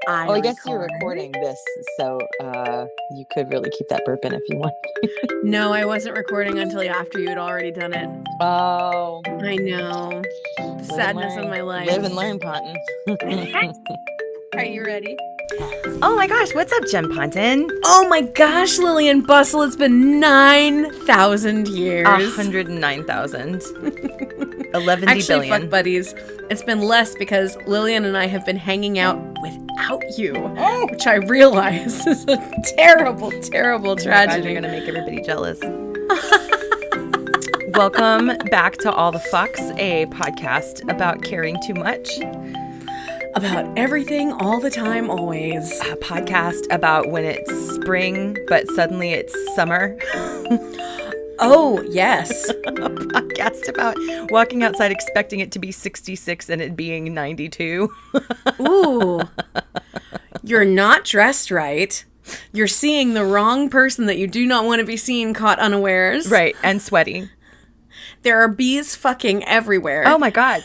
Well, I guess you're recording this, so you could really keep that burp in if you want. No, I wasn't recording until after you had already done it. Oh. I know. The sadness of my life. Live and learn, Ponton. Are you ready? Oh my gosh, what's up, Jen Ponton? Oh my gosh, Lillian Bustle, it's been 9,000 years. 109,000. 11 Actually, billion. fuck buddies. It's been less because Lillian and I have been hanging out without you, which I realize is a terrible, terrible tragedy. You're gonna make everybody jealous. Welcome back to All the Fucks, a podcast about caring too much. About everything, all the time, always. A podcast about when it's spring, but suddenly it's summer. Oh, yes. A podcast about walking outside expecting it to be 66 and it being 92. Ooh. You're not dressed right. You're seeing the wrong person that you do not want to be seen caught unawares. Right, and sweaty. There are bees fucking everywhere. Oh my God.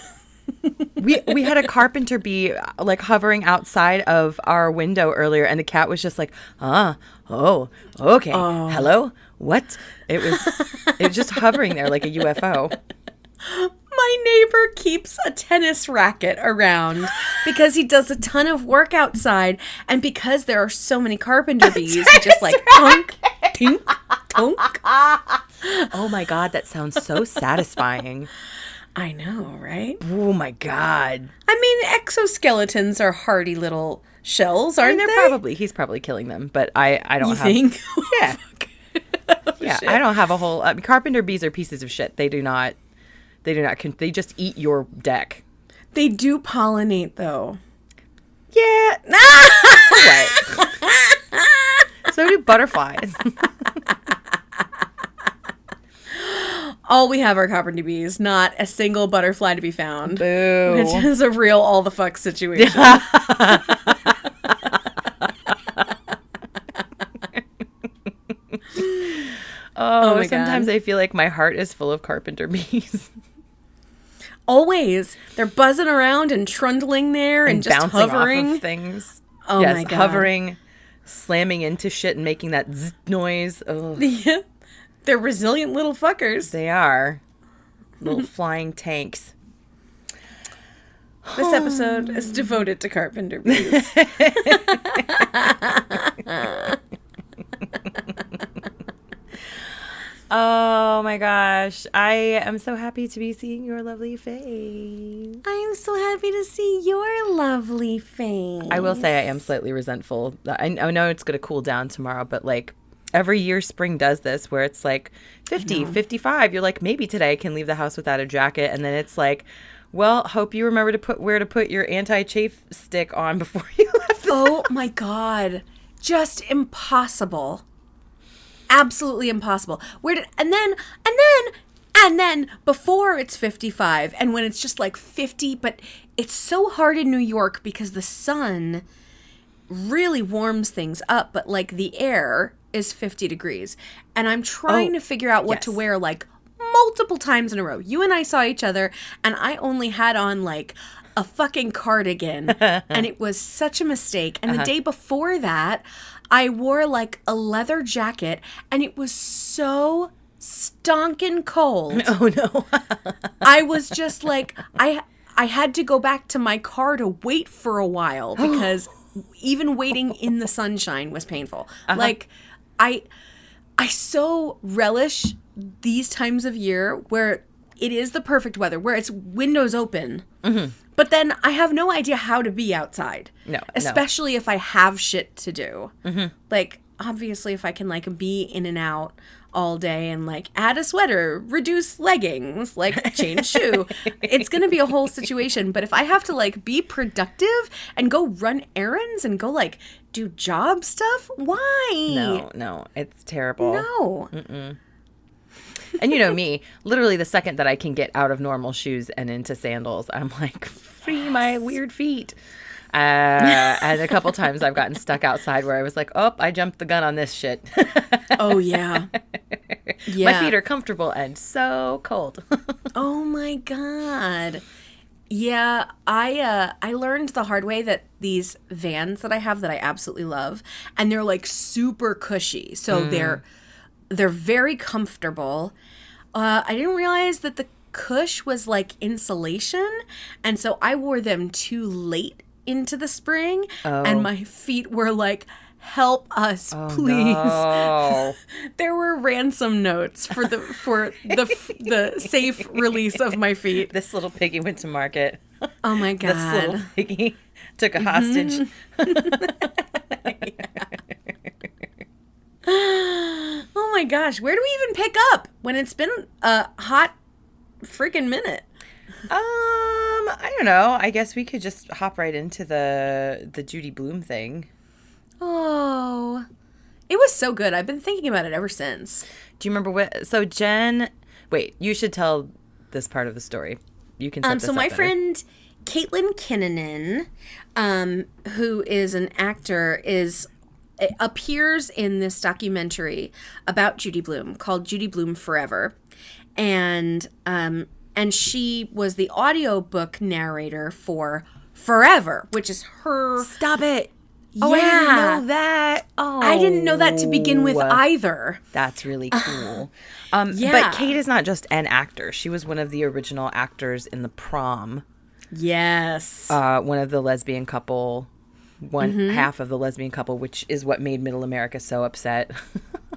We had a carpenter bee like hovering outside of our window earlier, and the cat was just like, okay, hello, what? It was just hovering there like a UFO. My neighbor keeps a tennis racket around because he does a ton of work outside, and because there are so many carpenter bees, he just like tonk, tink, tonk. Oh my God, that sounds so satisfying. I know, right? Oh my God. I mean, exoskeletons are hardy little shells, aren't they? He's probably killing them, but I don't You have. think? Yeah. Yeah, Shit. I don't have a whole. Carpenter bees are pieces of shit. They They just eat your deck. They do pollinate, though. Yeah. What? So do butterflies. All we have are carpenter bees, not a single butterfly to be found. Boo. Which is a real all the fuck situation. Oh my sometimes God. I feel like my heart is full of carpenter bees. Always. They're buzzing around and trundling there and just bouncing hovering. off of things. Oh yes, my God. hovering, slamming into shit and making that zzz noise. Ugh. Yeah. They're resilient little fuckers. They are. Little flying tanks. This episode is devoted to carpenter bees. Oh my gosh. I am so happy to be seeing your lovely face. I am so happy to see your lovely face. I will say I am slightly resentful. I know it's going to cool down tomorrow, but like every year spring does this where it's like 50, 55. You're like, maybe today I can leave the house without a jacket. And then it's like, well, hope you remember to put your anti-chafe stick on before you left. Oh my God. Just impossible. Absolutely impossible. And then before it's 55 and when it's just like 50, but it's so hard in New York because the sun really warms things up, but like the air is 50 degrees. And I'm trying to figure out what to wear like multiple times in a row. You and I saw each other and I only had on like a fucking cardigan and it was such a mistake. And the day before that, I wore like a leather jacket and it was so stonking cold. Oh no. I was just like, I had to go back to my car to wait for a while because even waiting in the sunshine was painful. Like I so relish these times of year where it is the perfect weather, where it's windows open. Mm-hmm. But then I have no idea how to be outside. No. Especially if I have shit to do. Mm-hmm. Like, obviously, if I can, like, be in and out all day and, like, add a sweater, reduce leggings, like, change shoe, it's going to be a whole situation. But if I have to, like, be productive and go run errands and go, like, do job stuff, why? No. It's terrible. No. Mm-mm. And you know me, literally the second that I can get out of normal shoes and into sandals, I'm like, free my weird feet. And a couple times I've gotten stuck outside where I was like, oh, I jumped the gun on this shit. Oh, yeah. My feet are comfortable and so cold. Oh, my God. Yeah, I learned the hard way that these Vans that I have that I absolutely love, and they're like super cushy, so they're very comfortable. I didn't realize that the cush was like insulation, and so I wore them too late into the spring, and my feet were like, help us, please. No. There were ransom notes for the safe release of my feet. This little piggy went to market. Oh my This little god. piggy took a hostage. Oh my gosh, where do we even pick up when it's been a hot freaking minute? I don't know. I guess we could just hop right into the Judy Blume thing. Oh, it was so good. I've been thinking about it ever since. Do you remember what? So Jen, wait, you should tell this part of the story. You can set this So up my better. friend Caitlin Kinnunen, who is an actor, appears in this documentary about Judy Blume called Judy Blume Forever, and she was the audiobook narrator for Forever, which is her. Stop it. Oh, Yeah. I didn't know that. Oh, I didn't know that to begin with either. That's really cool. Yeah. But Kate is not just an actor. She was one of the original actors in The Prom. Yes. One of the lesbian couple, half of the lesbian couple, which is what made Middle America so upset.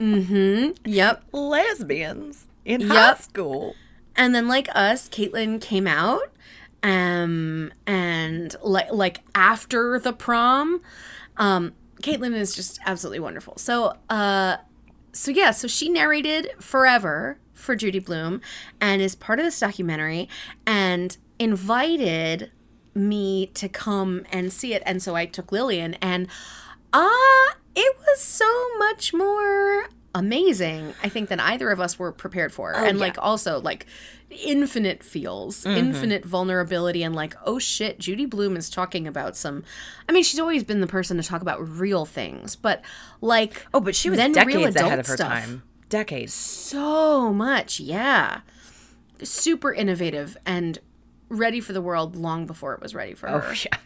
Yep. Lesbians in high school. And then, like us, Caitlin came out, and like after the prom, Caitlin is just absolutely wonderful. So she narrated Forever for Judy Blume, and is part of this documentary, and invited me to come and see it. And so I took Lillian, and it was so much more amazing, I think, than either of us were prepared for. And like also like infinite feels, infinite vulnerability, and like, oh shit, Judy Blume is talking about she's always been the person to talk about real things, but like, but she was then real decades ahead adult of her stuff. time. Decades. So much, yeah. Super innovative and ready for the world long before it was ready for her. Oh, yeah.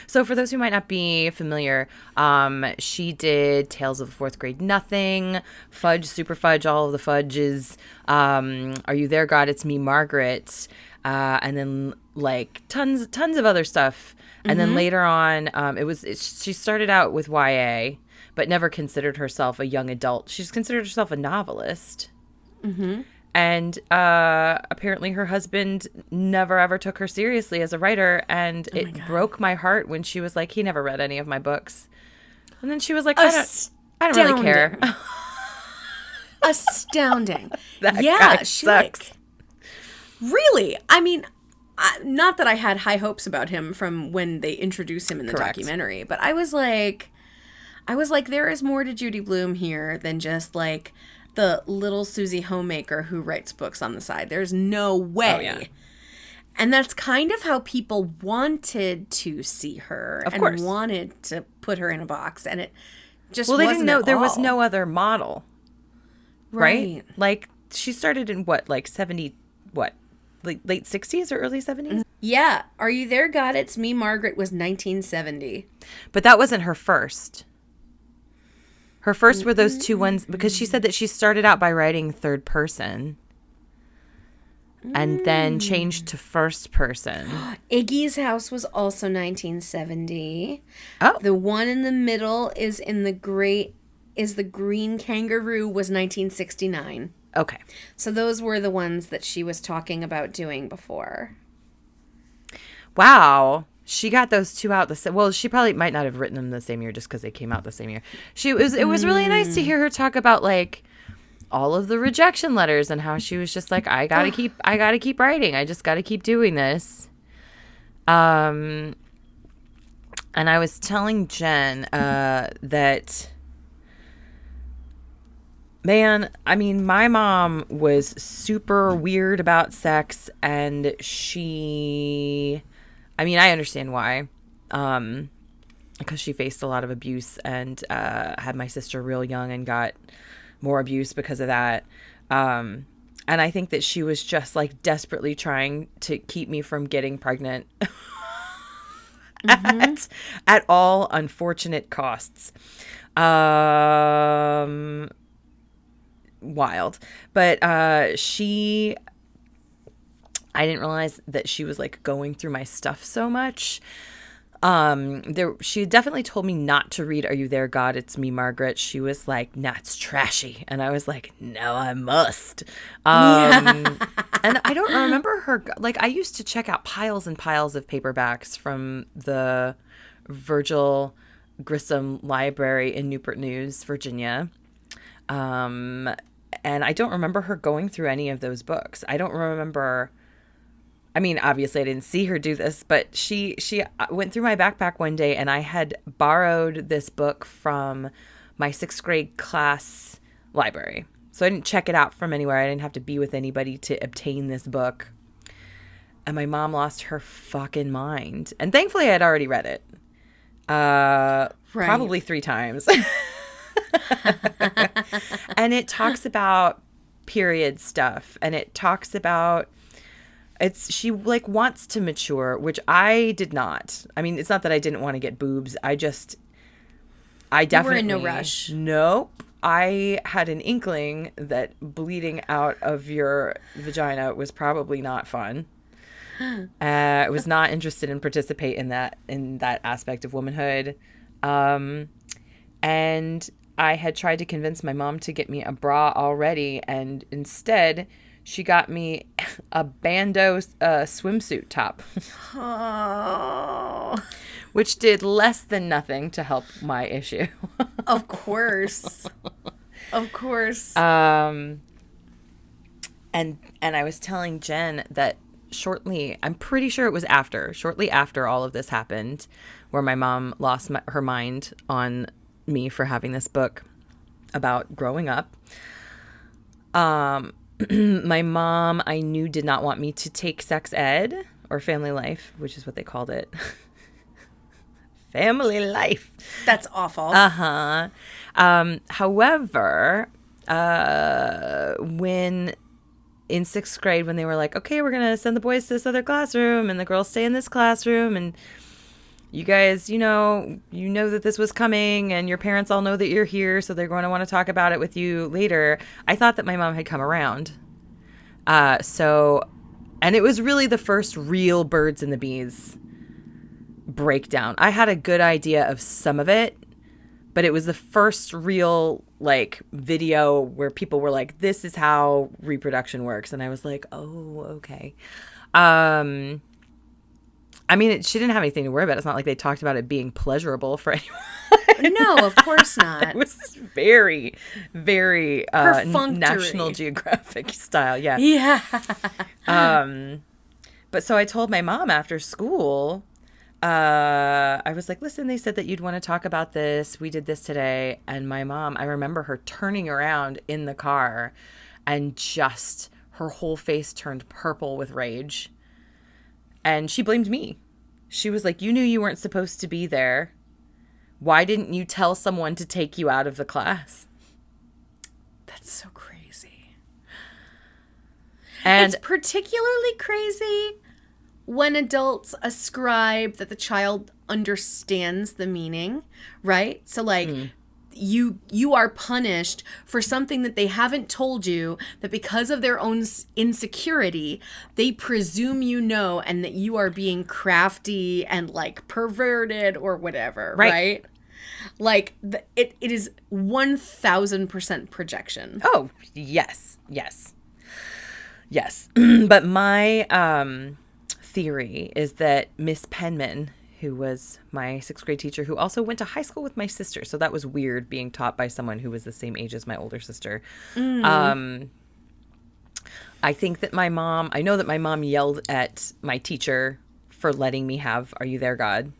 So for those who might not be familiar, she did Tales of the Fourth Grade Nothing, Fudge, Super Fudge, all of the Fudges, Are You There, God? It's Me, Margaret, and then like tons of other stuff. And then later on, she started out with YA, but never considered herself a young adult. She's considered herself a novelist. And apparently her husband never ever took her seriously as a writer. And it broke my heart when she was like, he never read any of my books. And then she was like, I don't really care. Astounding. That yeah, guy she sucks. Really? I mean, not that I had high hopes about him from when they introduced him in the documentary, but I was like, there is more to Judy Blume here than just like the little Susie homemaker who writes books on the side. There's no way. Oh, yeah. And that's kind of how people wanted to see her, Of course. wanted to put her in a box, and it just Well, they wasn't didn't know at there was all. no other model. Right? Like she started in what, like 70, what? Like late 60s or early 70s? Yeah. Are You There, God? It's Me, Margaret was 1970. But that wasn't her first. Her first were those two ones, because she said that she started out by writing third person and then changed to first person. Iggy's House was also 1970. Oh. The one in the middle is the Green Kangaroo was 1969. Okay. So those were the ones that she was talking about doing before. Wow. She got those two out the same. Well, she probably might not have written them the same year just because they came out the same year. It was really nice to hear her talk about like all of the rejection letters and how she was just like, I gotta keep writing. I just gotta keep doing this. And I was telling Jen that, man, I mean, my mom was super weird about sex, and I understand why, because she faced a lot of abuse and had my sister real young and got more abuse because of that. And I think that she was just like desperately trying to keep me from getting pregnant at all unfortunate costs. Wild. But I didn't realize that she was like going through my stuff so much. She definitely told me not to read Are You There, God? It's Me, Margaret. She was like, nah, it's trashy. And I was like, no, I must. And I don't remember her. Like, I used to check out piles and piles of paperbacks from the Virgil Grissom Library in Newport News, Virginia. And I don't remember her going through any of those books. I don't remember. I mean, obviously I didn't see her do this, but she went through my backpack one day, and I had borrowed this book from my 6th grade class library. So I didn't check it out from anywhere. I didn't have to be with anybody to obtain this book. And my mom lost her fucking mind. And thankfully I had already read it. Probably 3 times. And it talks about period stuff, and it talks about she like wants to mature, which I did not. I mean, it's not that I didn't want to get boobs. I definitely were in no rush. Nope. I had an inkling that bleeding out of your vagina was probably not fun. I was not interested in participate in that aspect of womanhood. And I had tried to convince my mom to get me a bra already, and instead she got me a bandeau swimsuit top, which did less than nothing to help my issue. Of course. Of course. And I was telling Jen that I'm pretty sure it was shortly after all of this happened, where my mom lost her mind on me for having this book about growing up. My mom, I knew, did not want me to take sex ed or family life, which is what they called it. Family life. That's awful. However, when in 6th grade, when they were like, okay, we're going to send the boys to this other classroom and the girls stay in this classroom, and you guys, you know that this was coming, and your parents all know that you're here, so they're going to want to talk about it with you later. I thought that my mom had come around. And it was really the first real birds and the bees breakdown. I had a good idea of some of it, but it was the first real like video where people were like, this is how reproduction works. And I was like, oh, okay. I mean, she didn't have anything to worry about. It's not like they talked about it being pleasurable for anyone. No, of course not. It was very, very perfunctory. National Geographic style. Yeah. Yeah. But so I told my mom after school, I was like, listen, they said that you'd want to talk about this. We did this today. And my mom, I remember her turning around in the car, and just her whole face turned purple with rage. And she blamed me. She was like, you knew you weren't supposed to be there. Why didn't you tell someone to take you out of the class? That's so crazy. And it's particularly crazy when adults ascribe that the child understands the meaning, right? So like you are punished for something that they haven't told you, that because of their own insecurity, they presume you know, and that you are being crafty and like perverted or whatever, right? Like it is 1000% projection. Oh, yes. But my theory is that Miss Penman, who was my 6th grade teacher, who also went to high school with my sister. So that was weird, being taught by someone who was the same age as my older sister. I think that I know that my mom yelled at my teacher for letting me have Are You There, God?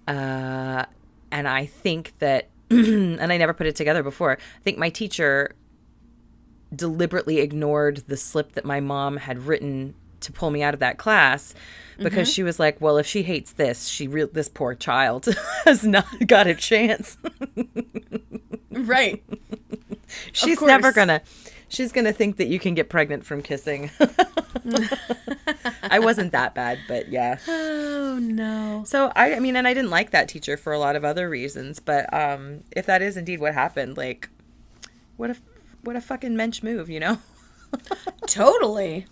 And I think that, and I never put it together before, I think my teacher deliberately ignored the slip that my mom had written to pull me out of that class, because she was like, well, if she hates this, this poor child has not got a chance. Right. She's never gonna She's going to think that you can get pregnant from kissing. I wasn't that bad, but yeah. Oh, no. So, I mean, and I didn't like that teacher for a lot of other reasons, but if that is indeed what happened, like, what a fucking mensch move, you know? Totally.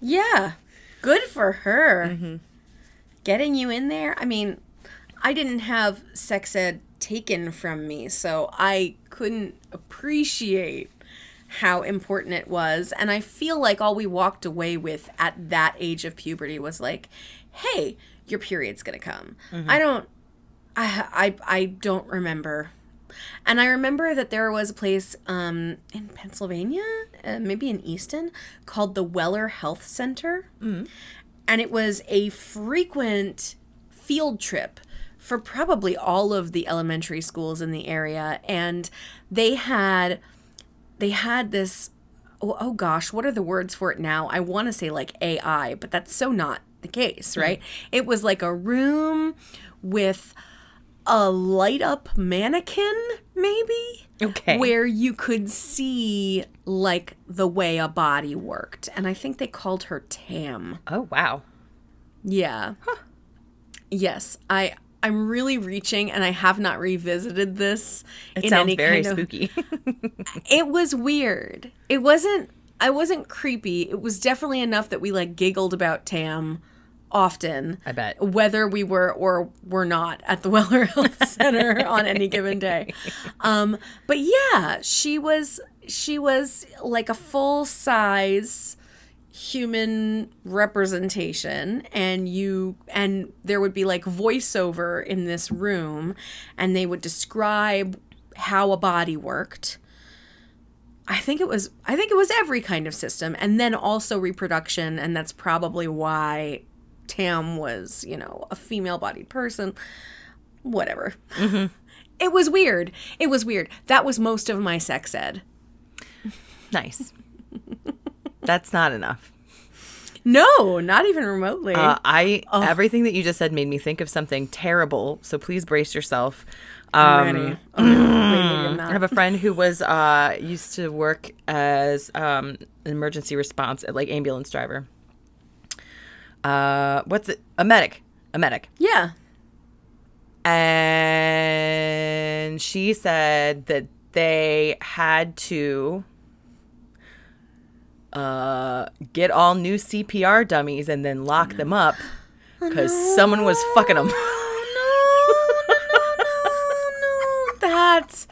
Yeah. Good for her. Getting you in there. I mean, I didn't have sex ed taken from me, so I couldn't appreciate how important it was. And I feel like all we walked away with at that age of puberty was like, hey, your period's gonna come. I don't remember. And I remember that there was a place in Pennsylvania, maybe in Easton, called the Weller Health Center. And it was a frequent field trip for probably all of the elementary schools in the area. And they had this, oh gosh, what are the words for it now? I want to say like AI, but that's so not the case, right? It was like a room with a light up mannequin, maybe? Okay. Where you could see like the way a body worked. And I think they called her Tam. Oh, wow. Yeah. Yes. I'm really reaching, and I have not revisited this. It sounds very spooky. It was weird. I wasn't creepy. It was definitely enough that we like giggled about Tam often. I bet. Whether we were or were not at the Weller Health Center on any given day. But yeah, she was like a full size human representation, and there would be like voiceover in this room, and they would describe how a body worked. I think it was every kind of system, and then also reproduction, and that's probably why Tam was, a female-bodied person. Whatever. It was weird. That was most of my sex ed. Nice. That's not enough. No, not even remotely. Everything that you just said made me think of something terrible, so please brace yourself. I'm ready. Okay. Wait, I have a friend who was used to work as an emergency response, like ambulance driver. What's it? A medic. Yeah. And she said that they had to get all new CPR dummies and then lock them up because someone was fucking them. No. That's...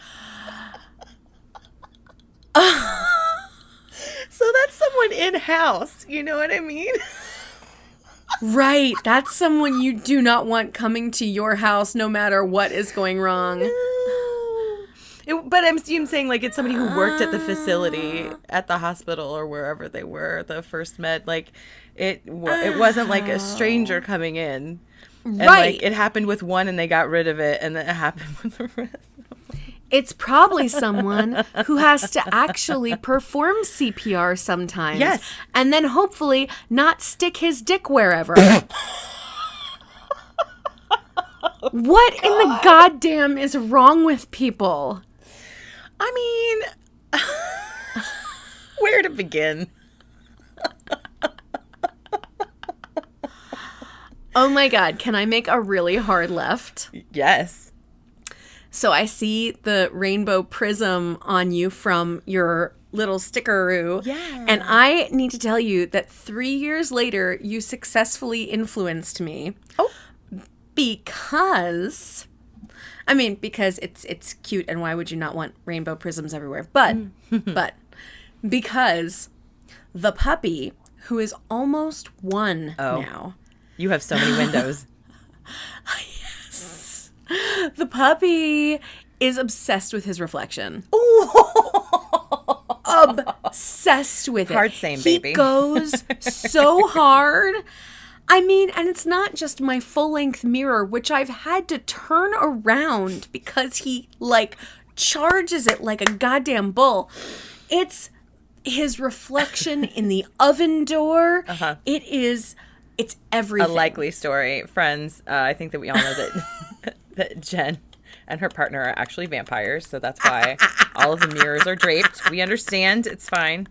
So that's someone in-house, you know what I mean? Right. That's someone you do not want coming to your house no matter what is going wrong. But I'm saying, like, it's somebody who worked at the facility, at the hospital or wherever they were, the first med. Like, it wasn't like a stranger coming in. And, right. Like, it happened with one and they got rid of it, and then it happened with the rest. It's probably someone who has to actually perform CPR sometimes. Yes. And then hopefully not stick his dick wherever. What in the goddamn is wrong with people? I mean, where to begin? Oh my God, can I make a really hard left? Yes. So I see the rainbow prism on you from your little stickeroo. Yeah. And I need to tell you that 3 years later, you successfully influenced me. Oh. Because it's cute, and why would you not want rainbow prisms everywhere? But because the puppy, who is almost 1 now. You have so many windows. Yes. The puppy is obsessed with his reflection. Obsessed with it. Hard same, baby. He goes so hard. I mean, and it's not just my full-length mirror, which I've had to turn around because he, like, charges it like a goddamn bull. It's his reflection in the oven door. Uh-huh. It's everything. A likely story. Friends, I think that we all know that that Jen and her partner are actually vampires, so that's why all of the mirrors are draped. We understand. It's fine.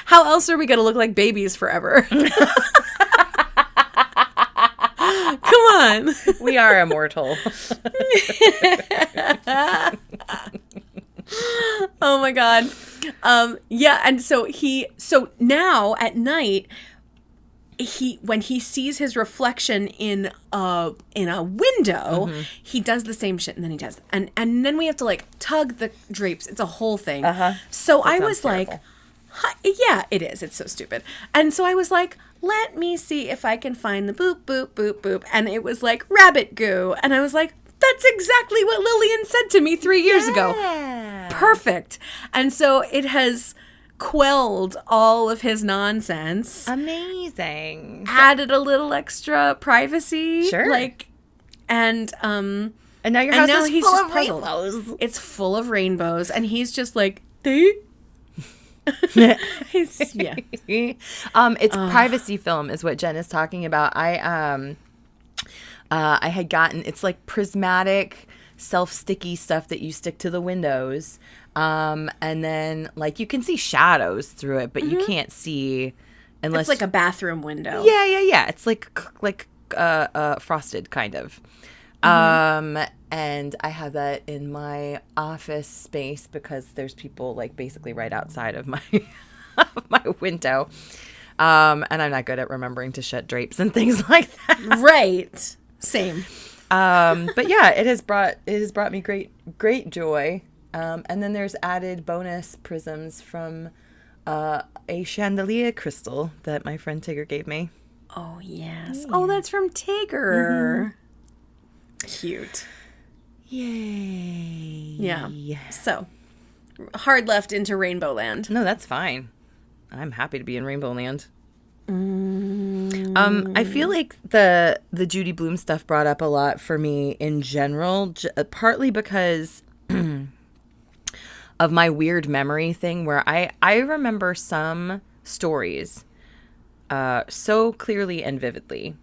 How else are we going to look like babies forever? Come on. We are immortal. Oh my God. Yeah. And so now at night, when he sees his reflection in a window, he does the same shit, and then he does, and then we have to like tug the drapes. It's a whole thing. So I was like, yeah, it is. It's so stupid. And so I was like, let me see if I can find the boop, boop, boop, boop. And it was like rabbit goo. And I was like, that's exactly what Lillian said to me 3 years ago. Perfect. And so it has quelled all of his nonsense. Amazing. Added a little extra privacy. Sure. And now your house is he's full just of puzzled. rainbows. It's full of rainbows. And he's just like, yeah. It's privacy film is what Jen is talking about. I had gotten, it's like prismatic, self-sticky stuff that you stick to the windows. And then like you can see shadows through it, but you can't see unless it's like a bathroom window. Yeah. It's like frosted kind of. And I have that in my office space because there's people like basically right outside of my my window. And I'm not good at remembering to shut drapes and things like that. Right. Same. But yeah, it has brought me great joy. And then there's added bonus prisms from a chandelier crystal that my friend Tigger gave me. Oh yes. Yeah. Oh, that's from Tigger. Cute. Yay. Yeah. So, hard left into Rainbow Land. No, that's fine. I'm happy to be in Rainbow Land. I feel like the Judy Blume stuff brought up a lot for me in general, partly because of my weird memory thing where I remember some stories so clearly and vividly.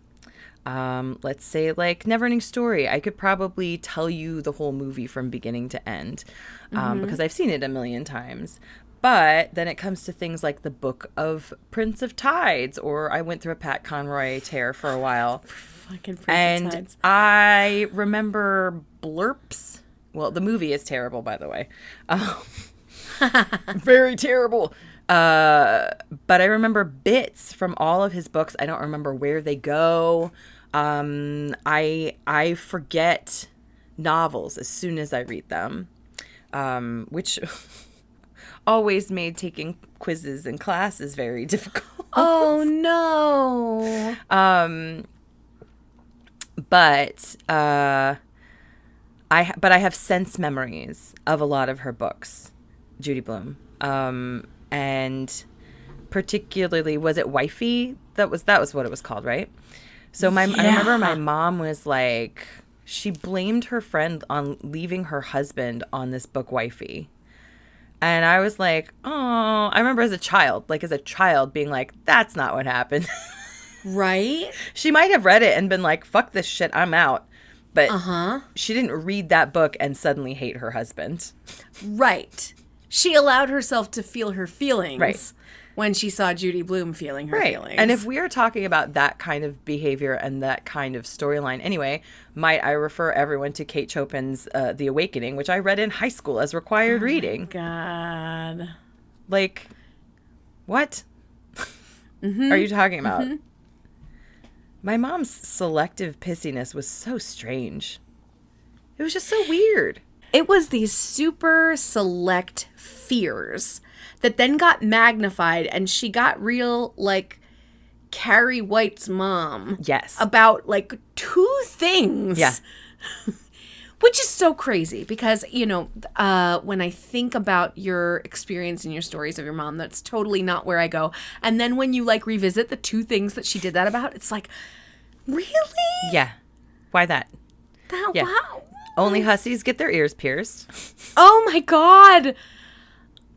Let's say like Neverending Story. I could probably tell you the whole movie from beginning to end because I've seen it a million times. But then it comes to things like the Book of Prince of Tides, or I went through a Pat Conroy tear for a while. Fucking Prince and of Tides. I remember blurps. Well, the movie is terrible, by the way. Very terrible. But I remember bits from all of his books. I don't remember where they go. I forget novels as soon as I read them, which always made taking quizzes in classes very difficult. Oh no. But I have sense memories of a lot of her books, Judy Blume. And particularly, was it Wifey? That was what it was called, right? So I remember my mom was like, she blamed her friend on leaving her husband on this book Wifey. And I was like, oh, I remember as a child being like, that's not what happened. Right? She might have read it and been like, fuck this shit, I'm out. But she didn't read that book and suddenly hate her husband. Right. She allowed herself to feel her feelings. Right. When she saw Judy Blume feeling her feelings. And if we are talking about that kind of behavior and that kind of storyline anyway, might I refer everyone to Kate Chopin's The Awakening, which I read in high school as required reading. God. Like, what are you talking about? My mom's selective pissiness was so strange. It was just so weird. It was these super select fears that then got magnified, and she got real, like, Carrie White's mom. Yes. About, like, 2 things. Yeah. Which is so crazy because, you know, when I think about your experience and your stories of your mom, that's totally not where I go. And then when you, like, revisit the 2 things that she did that about, it's like, really? Yeah. Why that? Yeah. Wow. Only hussies get their ears pierced. Oh, my God.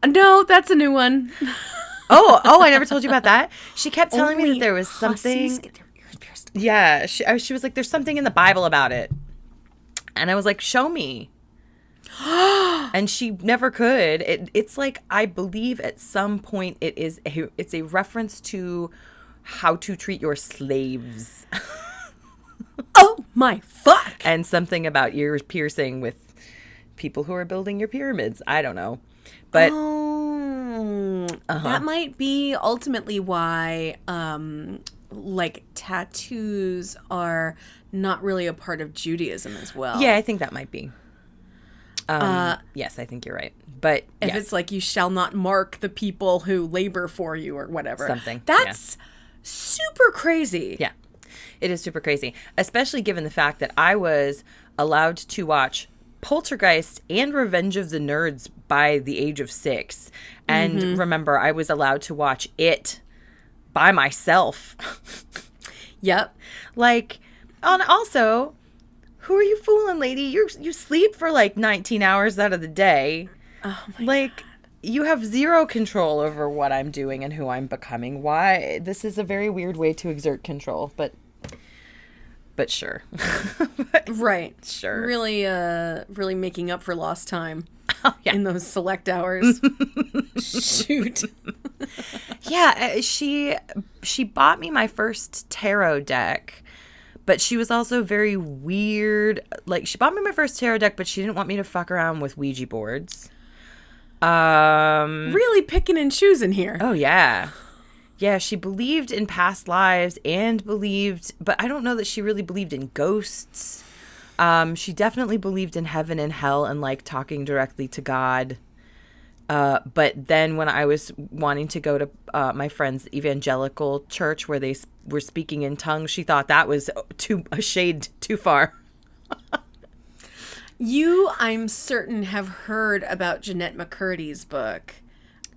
No, that's a new one. Oh, I never told you about that. She kept telling me that there was something. Get their ears pierced. Yeah, she was like, there's something in the Bible about it. And I was like, show me. And she never could. It's like, I believe at some point it's a reference to how to treat your slaves. Oh my fuck. And something about ear piercing with people who are building your pyramids. I don't know. But that might be ultimately why like tattoos are not really a part of Judaism as well. yeah, I think that might be. Yes, I think you're right. But If yes. it's like, you shall not mark the people who labor for you or whatever. Something, That's super crazy. Yeah, it is super crazy, especially given the fact that I was allowed to watch Poltergeist and Revenge of the Nerds by the age of 6. And remember, I was allowed to watch it by myself. Yep. Like, and also, who are you fooling, lady? You sleep for like 19 hours out of the day. Oh my Like, you have zero control over what I'm doing and who I'm becoming. Why? This is a very weird way to exert control, but sure. Right. Sure. Really making up for lost time Yeah. in those select hours. Shoot. Yeah, she bought me my first tarot deck, but she was also very weird. Like, she bought me my first tarot deck, but she didn't want me to fuck around with Ouija boards. Really picking and choosing here. Oh, yeah. Yeah, she believed in past lives and but I don't know that she really believed in ghosts. She definitely believed in heaven and hell and, like, talking directly to God. But then when I was wanting to go to my friend's evangelical church where they were speaking in tongues, she thought that was a shade too far. You, I'm certain, have heard about Jeanette McCurdy's book.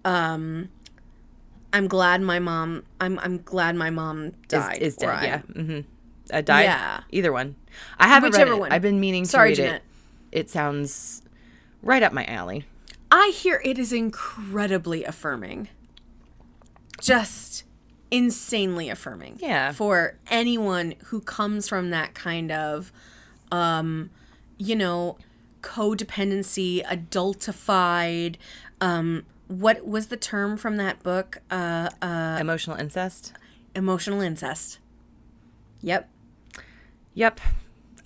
I'm glad my mom. I'm glad my mom died. Is or dead? Yeah. I'm- Mm-hmm. Died. Yeah. Either one. I haven't Whichever read it. one. I've been meaning to Sorry, read Jeanette. it. It sounds right up my alley. I hear it is incredibly affirming. Just insanely affirming. Yeah. For anyone who comes from that kind of, codependency, adultified, what was the term from that book? Emotional incest. Emotional incest. Yep. Yep.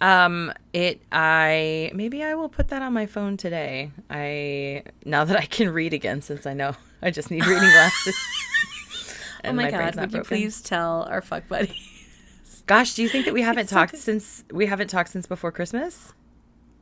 Maybe I will put that on my phone today. Now that I can read again, since I know I just need reading glasses. Oh my God, brain's not would you broken. please tell our fuck buddy? Gosh, do you think that we haven't talked since before Christmas?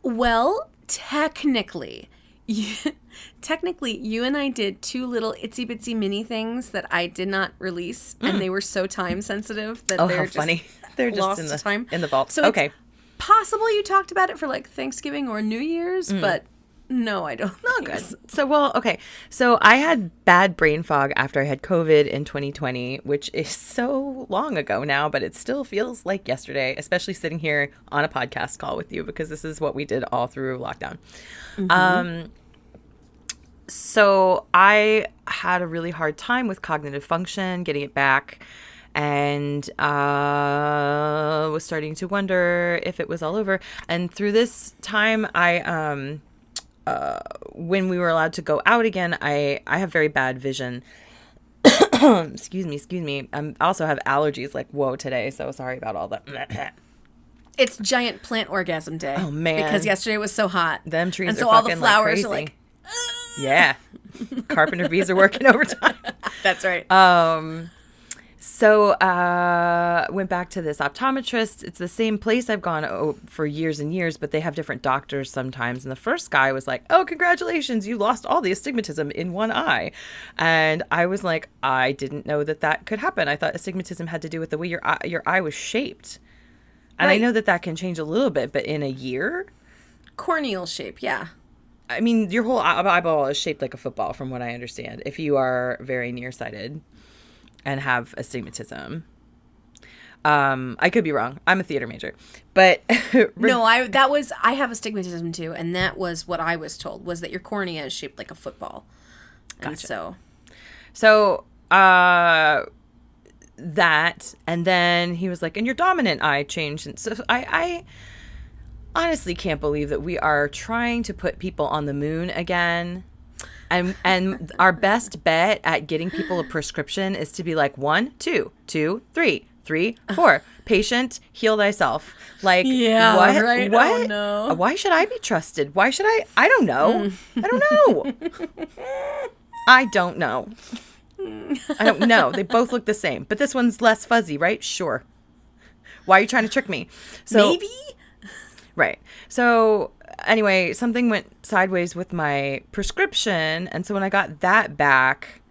Well, technically, you and I did 2 little itsy bitsy mini things that I did not release, and they were so time sensitive that Oh, they're how just funny! They're just lost in to time. the vault. So okay. it's possible you talked about it for like Thanksgiving or New Year's, but no, I don't. Oh, think good. so. Okay. So I had bad brain fog after I had COVID in 2020, which is so long ago now, but it still feels like yesterday, especially sitting here on a podcast call with you, because this is what we did all through lockdown. So I had a really hard time with cognitive function, getting it back, and was starting to wonder if it was all over. And through this time, when we were allowed to go out again, I have very bad vision. Excuse me. I also have allergies like whoa today, so sorry about all that. It's giant plant orgasm day. Oh, man. Because yesterday was so hot. Them trees and are so all the fucking like flowers crazy. are like. Yeah. Carpenter bees are working overtime. That's right. So went back to this optometrist. It's the same place I've gone for years and years, but they have different doctors sometimes. And the first guy was like, "Oh, congratulations, you lost all the astigmatism in one eye." And I was like, I didn't know that could happen. I thought astigmatism had to do with the way your eye was shaped. And Right. I know that can change a little bit, but in a year? Corneal shape, yeah. I mean, your whole eyeball is shaped like a football, from what I understand, if you are very nearsighted and have astigmatism. I could be wrong. I'm a theater major, but No, I have astigmatism too, and that was what I was told, was that your cornea is shaped like a football. And Gotcha. so that, and then he was like, and your dominant eye changed. And so honestly can't believe that we are trying to put people on the moon again. And our best bet at getting people a prescription is to be like 1, 2, 2, 3, 3, 4. Patient, heal thyself. Like, Yeah, what? right? What? Oh, no. Why should I be trusted? Why should I? I don't know. I don't know. I don't know. I don't know. They both look the same, but this one's less fuzzy, right? Sure. Why are you trying to trick me? So, Maybe? Right. So anyway, something went sideways with my prescription. And so when I got that back,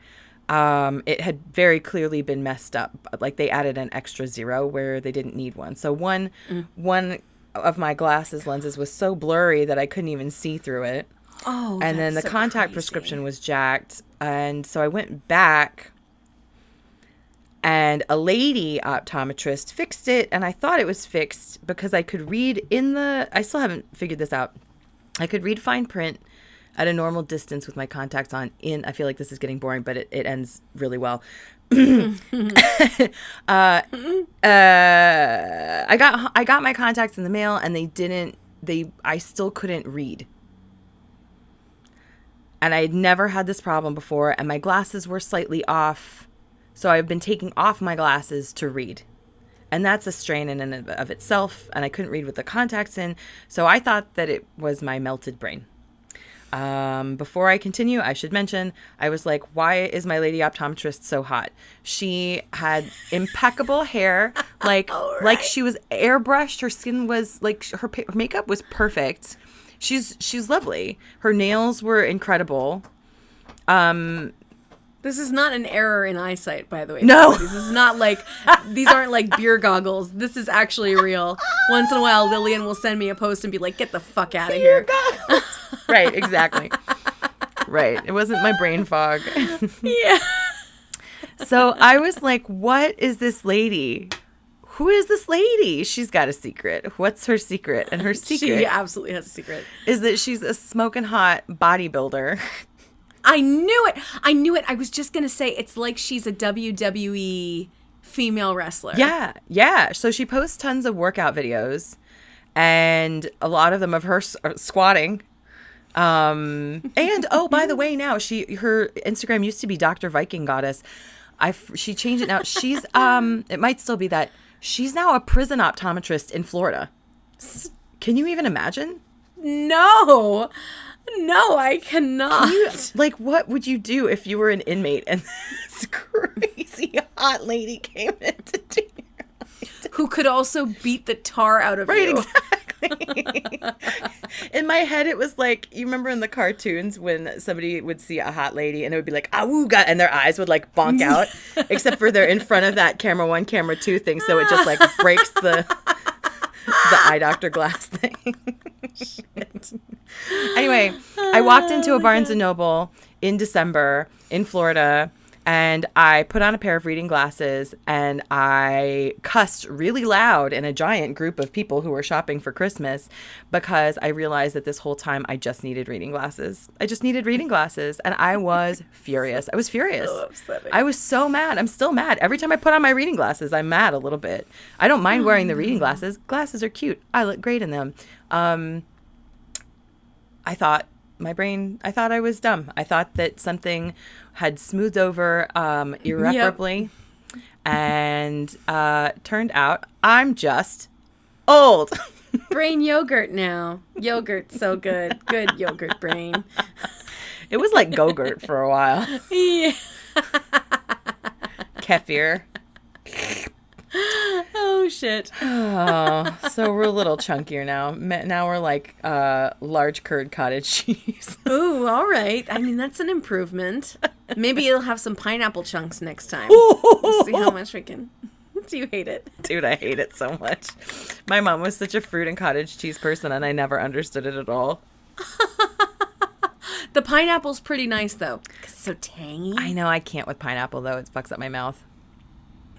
it had very clearly been messed up. Like they added an extra 0 where they didn't need one. So one of my glasses lenses was so blurry that I couldn't even see through it. Oh, And then the that's so contact crazy. prescription was jacked. And so I went back and a lady optometrist fixed it. And I thought it was fixed because I could read I still haven't figured this out. I could read fine print at a normal distance with my contacts on I feel like this is getting boring, but it ends really well. I got my contacts in the mail and I still couldn't read. And I had never had this problem before, and my glasses were slightly off. So I've been taking off my glasses to read. And that's a strain in and of itself, and I couldn't read with the contacts in. So I thought that it was my melted brain. Before I continue, I should mention, I was like, why is my lady optometrist so hot? She had impeccable hair, like she was airbrushed. Her skin was like, her makeup was perfect. She's lovely. Her nails were incredible. This is not an error in eyesight, by the way. No. This is not like, these aren't like beer goggles. This is actually real. Once in a while, Lillian will send me a post and be like, get the fuck out of here. Right, exactly. Right. It wasn't my brain fog. Yeah. So I was like, what is this lady? Who is this lady? She's got a secret. What's her secret? And her secret She absolutely has a secret. is that she's a smoking hot bodybuilder. I knew it. I was just going to say, it's like she's a WWE female wrestler. Yeah. So she posts tons of workout videos, and a lot of them of her squatting. And oh, by the way, now her Instagram used to be Dr. Viking Goddess. She changed it now. She's it might still be that. She's now a prison optometrist in Florida. Can you even imagine? No, I cannot. Like, what would you do if you were an inmate and this crazy hot lady came in to do your life? Who could also beat the tar out of Right, you. exactly. In my head, it was like, you remember in the cartoons when somebody would see a hot lady and it would be like, awooga, and their eyes would like bonk out, except for they're in front of that camera 1, camera 2 thing, so it just like breaks the eye doctor glass thing. Shit. Anyway, I walked into a Barnes & Noble in December in Florida, and I put on a pair of reading glasses, and I cussed really loud in a giant group of people who were shopping for Christmas because I realized that this whole time I just needed reading glasses. I just needed reading glasses, and I was furious. I was furious. So upsetting. I was so mad. I'm still mad. Every time I put on my reading glasses, I'm mad a little bit. I don't mind wearing the reading glasses. Glasses are cute. I look great in them. I thought I was dumb. I thought that something had smoothed over irreparably. Yep. And turned out I'm just old. Brain yogurt now. Yogurt's so good. Good yogurt brain. It was like Go-Gurt for a while. Yeah. Kefir. Oh, shit. Oh, so we're a little chunkier now. Now we're like large curd cottage cheese. Ooh, all right. I mean, that's an improvement. Maybe you'll have some pineapple chunks next time. We'll see how much we can. Do you hate it? Dude, I hate it so much. My mom was such a fruit and cottage cheese person, and I never understood it at all. The pineapple's pretty nice, though. 'Cause it's so tangy. I know. I can't with pineapple, though. It fucks up my mouth.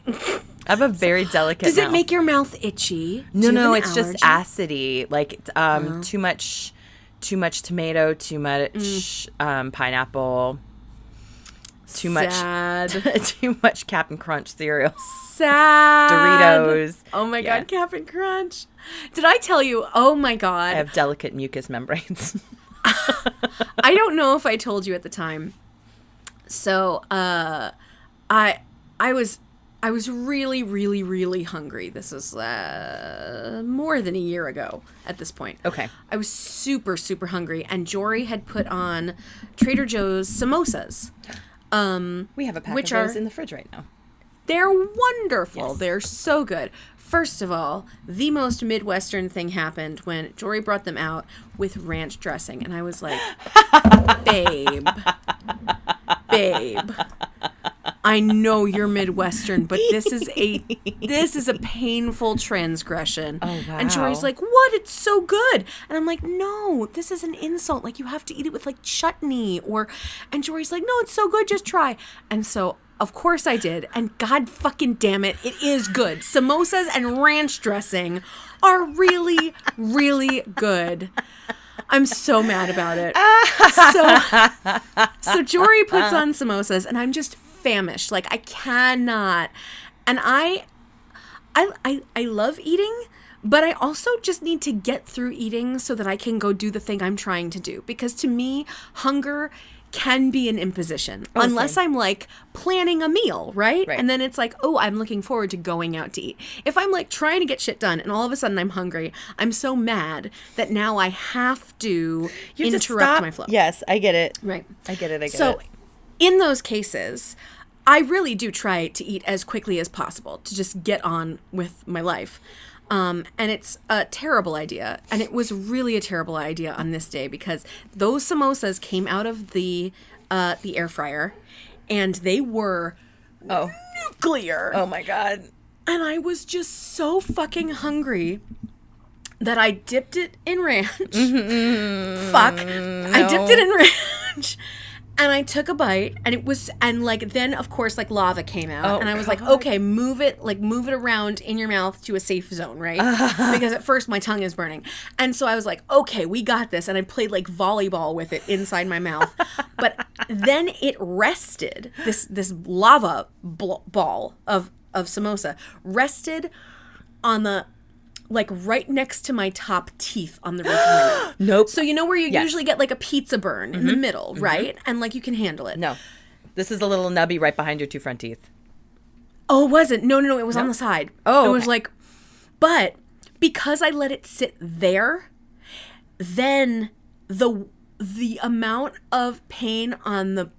I have a very delicate Does mouth. it make your mouth itchy? No, it's just acidy. Like too much tomato, too much pineapple. Too much. Sad. Too much Cap'n Crunch cereal. Sad. Doritos. Oh my Yeah. God, Cap'n Crunch. Did I tell you? Oh my God. I have delicate mucous membranes. I don't know if I told you at the time. So, I was really, really, really hungry. This is more than a year ago at this point. Okay. I was super, super hungry, and Jory had put on Trader Joe's samosas. We have a pack Which of those are- in the fridge right now. They're wonderful. Yes. They're so good. First of all, the most Midwestern thing happened when Jory brought them out with ranch dressing. And I was like, babe, I know you're Midwestern, but this is a painful transgression. Oh, wow. And Jory's like, what? It's so good. And I'm like, no, this is an insult. Like, you have to eat it with like chutney and Jory's like, no, it's so good. Just try. And so of course I did. And God fucking damn it, it is good. Samosas and ranch dressing are really, really good. I'm so mad about it. So Jory puts on samosas and I'm just famished. Like, I cannot. And I love eating, but I also just need to get through eating so that I can go do the thing I'm trying to do. Because to me, hunger can be an imposition unless I'm like planning a meal, right? And then it's like, oh, I'm looking forward to going out to eat. If I'm like trying to get shit done and all of a sudden I'm hungry, I'm so mad that now I have to interrupt my flow. Yes, I get it. Right. I get it. So in those cases, I really do try to eat as quickly as possible to just get on with my life. And it's a terrible idea. And it was really a terrible idea on this day because those samosas came out of the air fryer and they were nuclear. Oh my God. And I was just so fucking hungry that I dipped it in ranch. I dipped it in ranch. And I took a bite, and it was, and like, then of course, like lava came out, and I was like, okay, move it around in your mouth to a safe zone, right? Because at first my tongue is burning. And so I was like, okay, we got this. And I played like volleyball with it inside my mouth. But then it rested, this lava ball of samosa rested on the, like right next to my top teeth on the roof of my mouth. Nope. So you know where you usually get like a pizza burn in the middle, right? And like you can handle it. No. This is a little nubby right behind your two front teeth. Oh, it wasn't. No. It was on the side. Oh, It was like, but because I let it sit there, then the amount of pain on the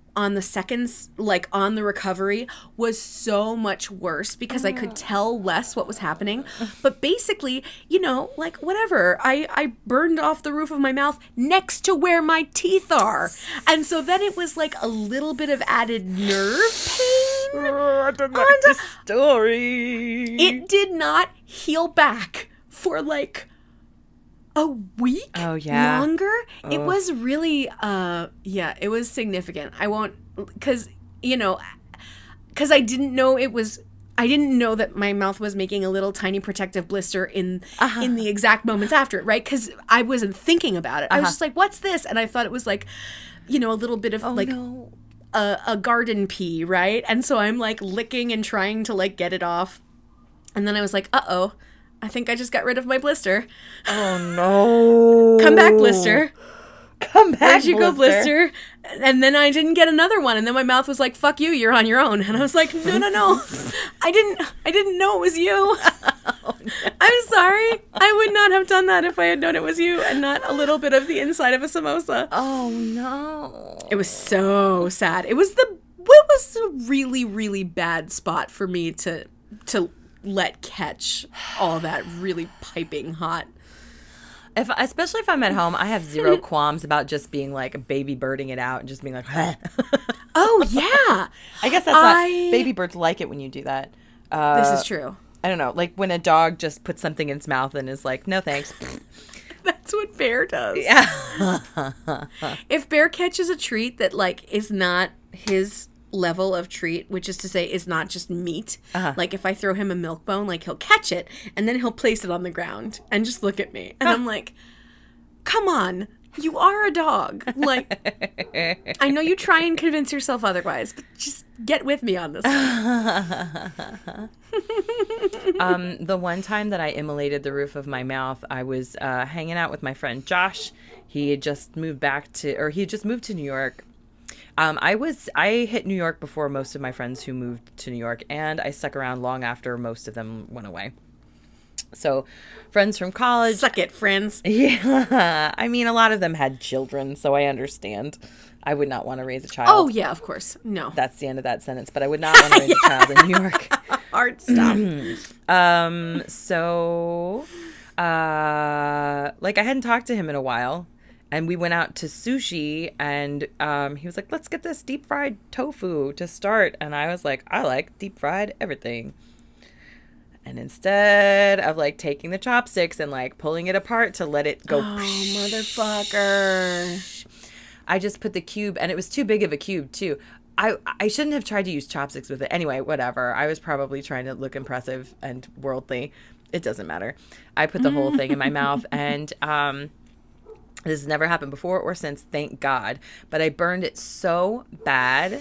seconds, like on the recovery, was so much worse because I could tell less what was happening. But basically, you know, like whatever, I burned off the roof of my mouth next to where my teeth are. And so then it was like a little bit of added nerve pain. I don't like this story. It did not heal back for like a week longer. It was really it was significant. I won't, because I didn't know that my mouth was making a little tiny protective blister in the exact moments after it, right? Because I wasn't thinking about it. I was just like, what's this? And I thought it was like, a little bit of a garden pea, right? And so I'm like licking and trying to like get it off. And then I was like, uh-oh, I think I just got rid of my blister. Oh no. Come back, blister. Come back, Where'd you go, blister? And then I didn't get another one. And then my mouth was like, fuck you, you're on your own. And I was like, no. I didn't know it was you. Oh, no. I'm sorry. I would not have done that if I had known it was you and not a little bit of the inside of a samosa. Oh no. It was so sad. It was a really, really bad spot for me to let catch all that really piping hot. Especially if I'm at home, I have zero qualms about just being like a baby birding it out and just being like, oh yeah. I guess that's not, baby birds like it when you do that. This is true. I don't know, like when a dog just puts something in its mouth and is like, no thanks. That's what Bear does. Yeah. If Bear catches a treat that like is not his level of treat, which is to say is not just meat, like if I throw him a milk bone, like he'll catch it and then he'll place it on the ground and just look at me and I'm like, come on, You are a dog. Like, I know you try and convince yourself otherwise, but just get with me on this one. The one time that I immolated the roof of my mouth, I was hanging out with my friend Josh. He had just moved to New York. I hit New York before most of my friends who moved to New York, and I stuck around long after most of them went away. So, friends from college. Suck it, friends. Yeah. I mean, a lot of them had children, so I understand. I would not want to raise a child. Oh, yeah, of course. No. That's the end of that sentence, but I would not want to raise a child in New York. Hard stuff. Like, I hadn't talked to him in a while, and we went out to sushi, and he was like, let's get this deep fried tofu to start. And I was like, I like deep fried everything. And instead of like taking the chopsticks and like pulling it apart to let it go, motherfucker, I just put the cube, and it was too big of a cube too. I shouldn't have tried to use chopsticks with it. Anyway, whatever. I was probably trying to look impressive and worldly. It doesn't matter. I put the whole thing in my mouth, and this has never happened before or since, thank God. But I burned it so bad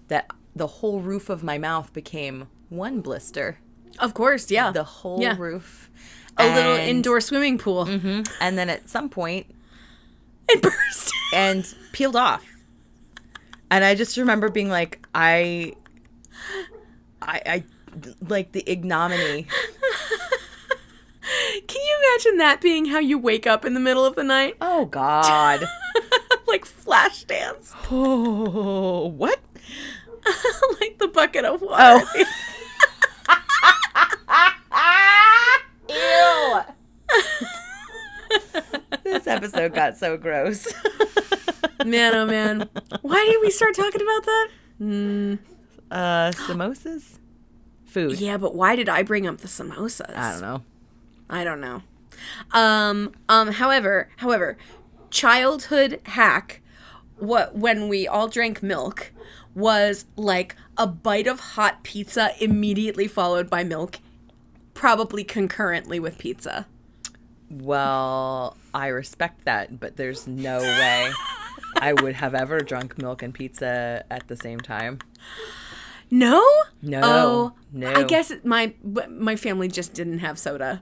that the whole roof of my mouth became one blister. Of course, yeah. The whole roof. A little indoor swimming pool. Mm-hmm. And then at some point, it burst. And peeled off. And I just remember being like, I like the ignominy. Can you imagine that being how you wake up in the middle of the night? Oh, God. Like flash dance. Oh, what? Like the bucket of water. Oh. Ew. This episode got so gross. Man, oh man. Why did we start talking about that? Samosas? Food. Yeah, but why did I bring up the samosas? I don't know. However, childhood hack, when we all drank milk, was like a bite of hot pizza immediately followed by milk, probably concurrently with pizza. Well, I respect that, but there's no way I would have ever drunk milk and pizza at the same time. No? No. Oh, no. I guess my family just didn't have soda.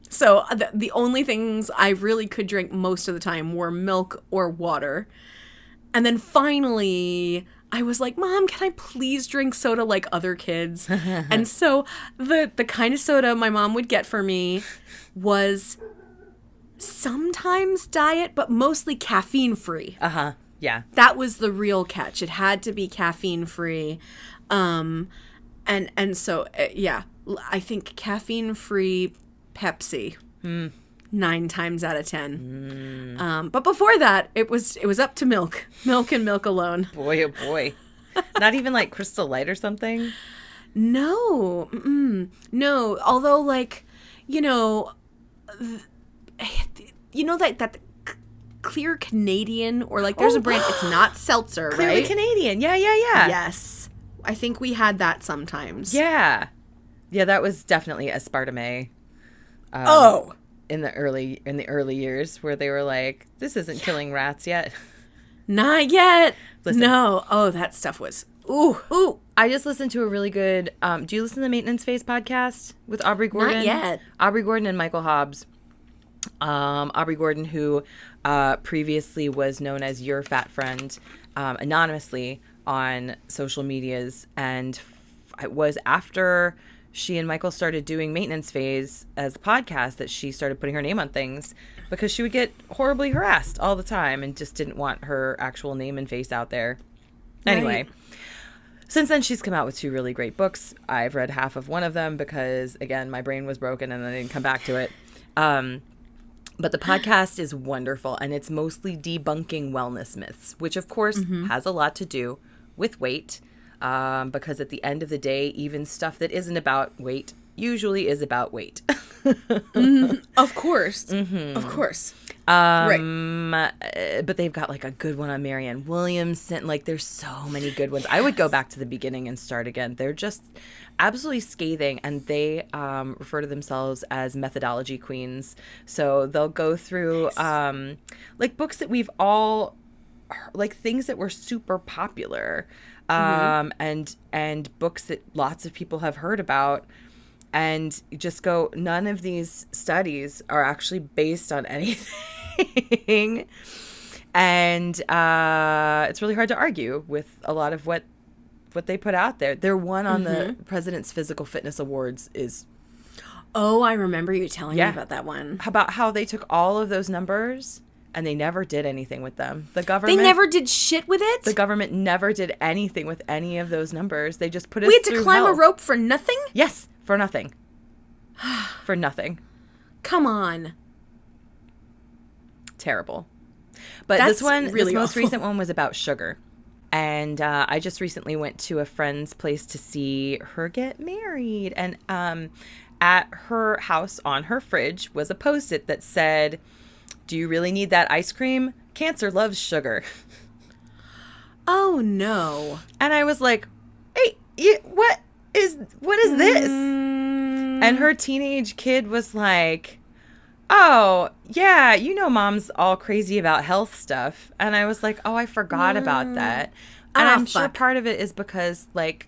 So the only things I really could drink most of the time were milk or water. And then finally, I was like, Mom, can I please drink soda like other kids? And so the kind of soda my mom would get for me was sometimes diet, but mostly caffeine-free. Uh-huh. Yeah. That was the real catch. It had to be caffeine-free. And so, yeah, I think caffeine-free Pepsi. 9 times out of 10. But before that, it was up to milk and milk alone. Boy, oh boy. Not even like Crystal Light or something? No. No. Although, like, that Clear Canadian, or like there's a brand, it's not seltzer, Clearly right? Canadian. Yeah. Yes. I think we had that sometimes. Yeah. Yeah, that was definitely aspartame. In the early years, where they were like, this isn't killing rats yet. Not yet. Listen. No. Oh, that stuff was ooh. I just listened to a really good do you listen to the Maintenance Phase podcast with Aubrey Gordon? Not yet. Aubrey Gordon and Michael Hobbs. Aubrey Gordon, who previously was known as Your Fat Friend, anonymously on social medias, and it was after she and Michael started doing Maintenance Phase as a podcast that she started putting her name on things, because she would get horribly harassed all the time and just didn't want her actual name and face out there. Anyway, since then she's come out with 2 really great books. I've read half of one of them because, again, my brain was broken and I didn't come back to it. But the podcast is wonderful, and it's mostly debunking wellness myths, which of course has a lot to do with weight. Because at the end of the day, even stuff that isn't about weight usually is about weight. Of course. Of course. But they've got like a good one on Marianne Williamson. Like there's so many good ones. I would go back to the beginning and start again. They're just absolutely scathing, and they refer to themselves as methodology queens. So they'll go through like books that we've all like, things that were super popular, and books that lots of people have heard about, and just go, none of these studies are actually based on anything. And it's really hard to argue with a lot of what they put out there. Their one on the President's Physical Fitness Awards is... Oh, I remember you telling me about that one. About how they took all of those numbers and they never did anything with them. The government... They never did shit with it? The government never did anything with any of those numbers. They just put us We had through to climb hell. a rope for nothing? Yes, for nothing. For nothing. Come on. Terrible. But That's this really most awful. recent one was about sugar. And I just recently went to a friend's place to see her get married. And at her house on her fridge was a Post-it that said, "Do you really need that ice cream? Cancer loves sugar." Oh, no. And I was like, "Hey, what is this?" And her teenage kid was like, "Oh, yeah, you know mom's all crazy about health stuff." And I was like, "Oh, I forgot about that." And I'm sure part of it is because, like,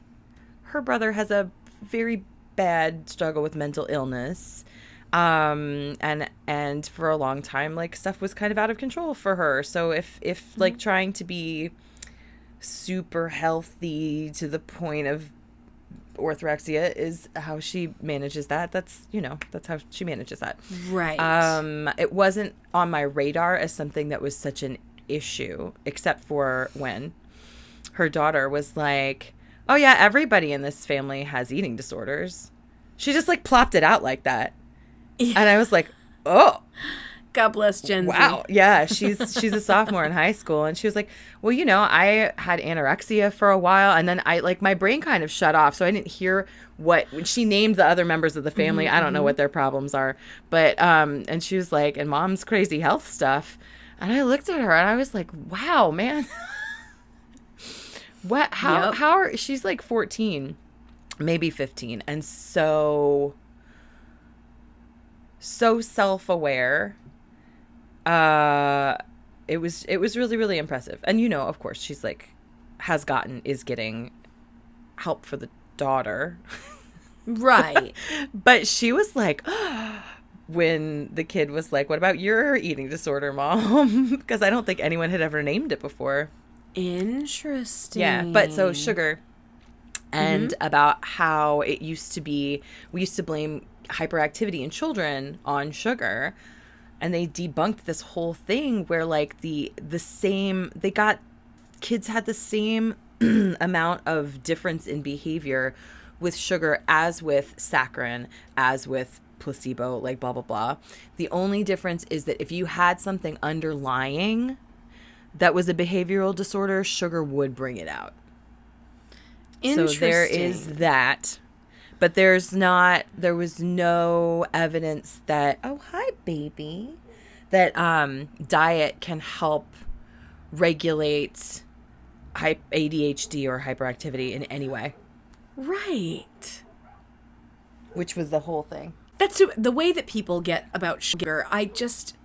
her brother has a very bad struggle with mental illness. And for a long time, like, stuff was kind of out of control for her. So if like, trying to be super healthy to the point of orthorexia is how she manages that, that's how she manages that. Right. It wasn't on my radar as something that was such an issue, except for when her daughter was like, "Oh yeah, everybody in this family has eating disorders." She just like plopped it out like that. Yeah. And I was like, "Oh, God bless Jen. Wow. Yeah, she's a sophomore in high school." And she was like, "Well, I had anorexia for a while, and then my brain kind of shut off, so I didn't hear when she named the other members of the family. I don't know what their problems are, but and she was like, and mom's crazy health stuff." And I looked at her and I was like, "Wow, man." What? How are she's like 14, maybe 15, and so self-aware. It was really, really impressive. And of course she's like is getting help for the daughter. Right. But she was like, when the kid was like, "What about your eating disorder, Mom?" Because I don't think anyone had ever named it before. Interesting. Yeah, but so sugar, and about how it used to be, we used to blame hyperactivity in children on sugar, and they debunked this whole thing where like kids had the same amount of difference in behavior with sugar as with saccharin, as with placebo, like blah blah blah. The only difference is that if you had something underlying that was a behavioral disorder, sugar would bring it out. So there is that. But there was no evidence that, oh, hi, baby, that diet can help regulate ADHD or hyperactivity in any way. Right. Which was the whole thing. That's the way that people get about sugar. I just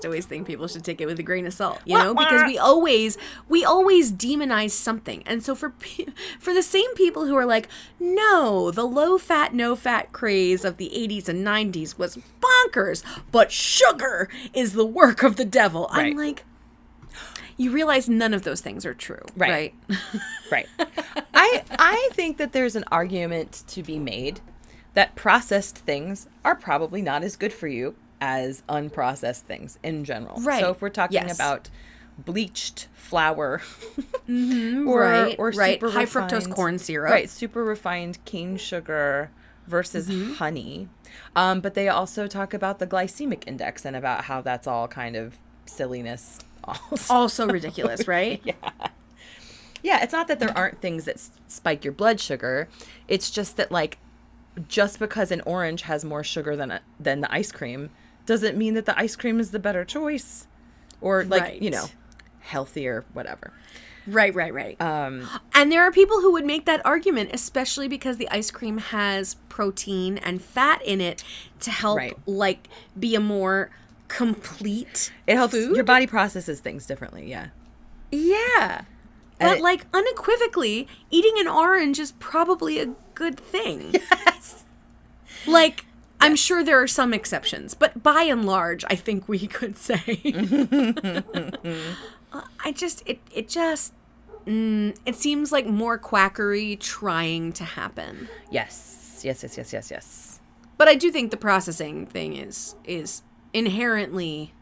always think people should take it with a grain of salt, because we always demonize something. And so for the same people who are like, "No, the low fat, no fat craze of the 80s and 90s was bonkers, but sugar is the work of the devil." Right. I'm like, you realize none of those things are true, right? Right. I think that there's an argument to be made that processed things are probably not as good for you as unprocessed things in general. Right. So if we're talking about bleached flour, or right, super high refined, fructose corn syrup, right, super refined cane sugar versus honey. But they also talk about the glycemic index and about how that's all kind of silliness. Also ridiculous, right? Yeah, it's not that there aren't things that spike your blood sugar. It's just that, like, just because an orange has more sugar than the ice cream doesn't mean that the ice cream is the better choice, or like, Right. you know, healthier, whatever. Right. And there are people who would make that argument, especially because the ice cream has protein and fat in it to help, Right. like, be a more complete It helps food. your body processes things differently. Yeah. Yeah. And But, like, unequivocally, eating an orange is probably a good thing. Yes. Like, I'm sure there are some exceptions, but by and large, I think we could say. It seems like more quackery trying to happen. Yes. But I do think the processing thing is inherently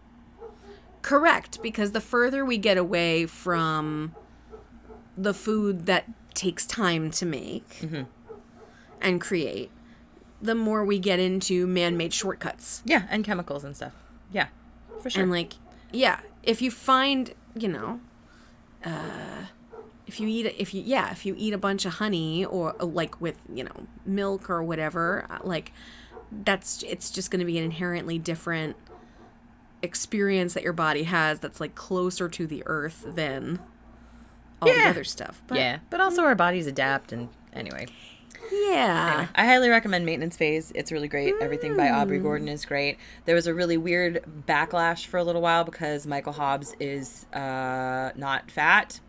correct, because the further we get away from the food that takes time to make and create, the more we get into man-made shortcuts. Yeah, and chemicals and stuff. Yeah, for sure. And like, yeah, if you find, you know, if you eat a bunch of honey, or like with, you know, milk or whatever, like it's just going to be an inherently different experience that your body has that's like closer to the earth than all the other stuff. But, yeah, but also our bodies adapt, and anyway. Yeah. Anyway, I highly recommend Maintenance Phase. It's really great. Everything by Aubrey Gordon is great. There was a really weird backlash for a little while because Michael Hobbs is not fat.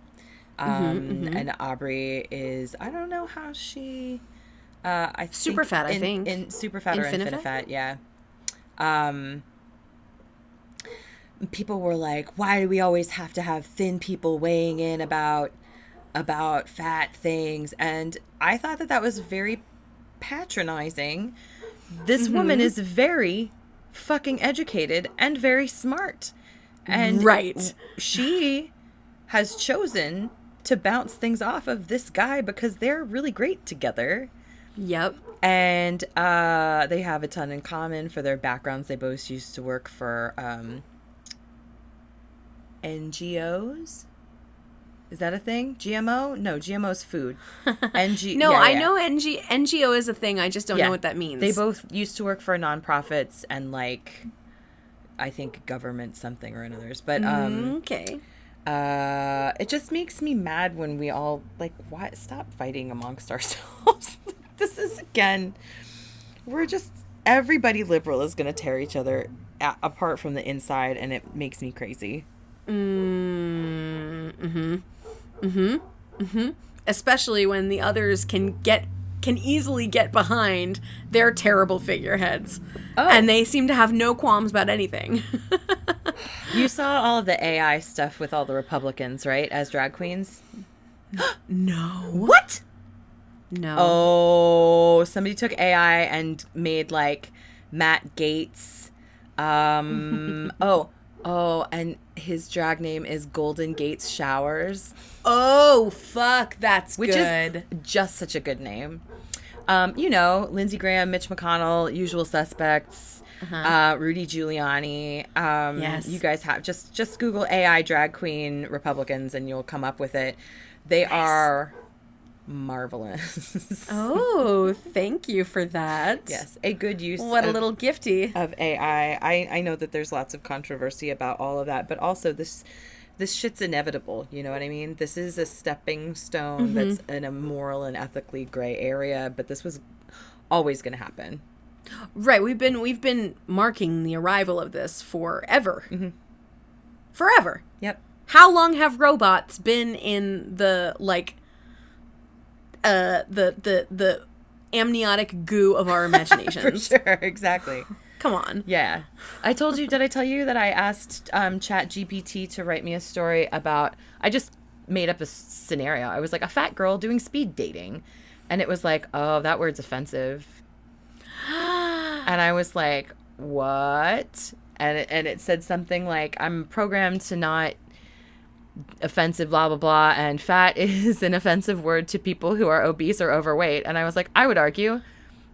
And Aubrey is, I don't know how she... I Super fat, I think. In super fat or infinifat, yeah. People were like, why do we always have to have thin people weighing in about fat things? And I thought that was very patronizing. This woman is very fucking educated and very smart. And right. She has chosen to bounce things off of this guy because they're really great together. Yep. And they have a ton in common for their backgrounds. They both used to work for NGOs. Is that a thing? GMO? No, GMO's food. No, yeah, I yeah. know NGO is a thing. I just don't know what that means. They both used to work for nonprofits and, like, I think government something or another's. But okay. it just makes me mad when we all, like, what? Stop fighting amongst ourselves. This is, again, we're just, everybody liberal is going to tear each other apart from the inside, and it makes me crazy. Especially when the others can easily get behind their terrible figureheads. Oh. And they seem to have no qualms about anything. You saw all of the AI stuff with all the Republicans, right, as drag queens? No. What? No. Oh, somebody took AI and made, like, Matt Gaetz. And his drag name is Golden Gates Showers. Oh, fuck, that's Which good. is just such a good name. You know, Lindsey Graham, Mitch McConnell, Usual Suspects, Rudy Giuliani. Yes. You guys have just Google AI drag queen Republicans and you'll come up with it. They are marvelous. Oh, thank you for that. Yes, a good use. What a little gifty. Of AI. I know that there's lots of controversy about all of that, but also this shit's inevitable. You know what I mean? This is a stepping stone that's in a moral and ethically gray area, but this was always going to happen. Right. We've been marking the arrival of this forever. Forever. Yep. How long have robots been in the, like, the amniotic goo of our imaginations? For sure, exactly. Come on. Yeah. Did I tell you that I asked ChatGPT to write me a story about, I just made up a scenario. I was like, a fat girl doing speed dating. And it was like, oh, that word's offensive. And I was like, what? And it said something like, I'm programmed to not offensive, blah, blah, blah. And fat is an offensive word to people who are obese or overweight. And I was like, I would argue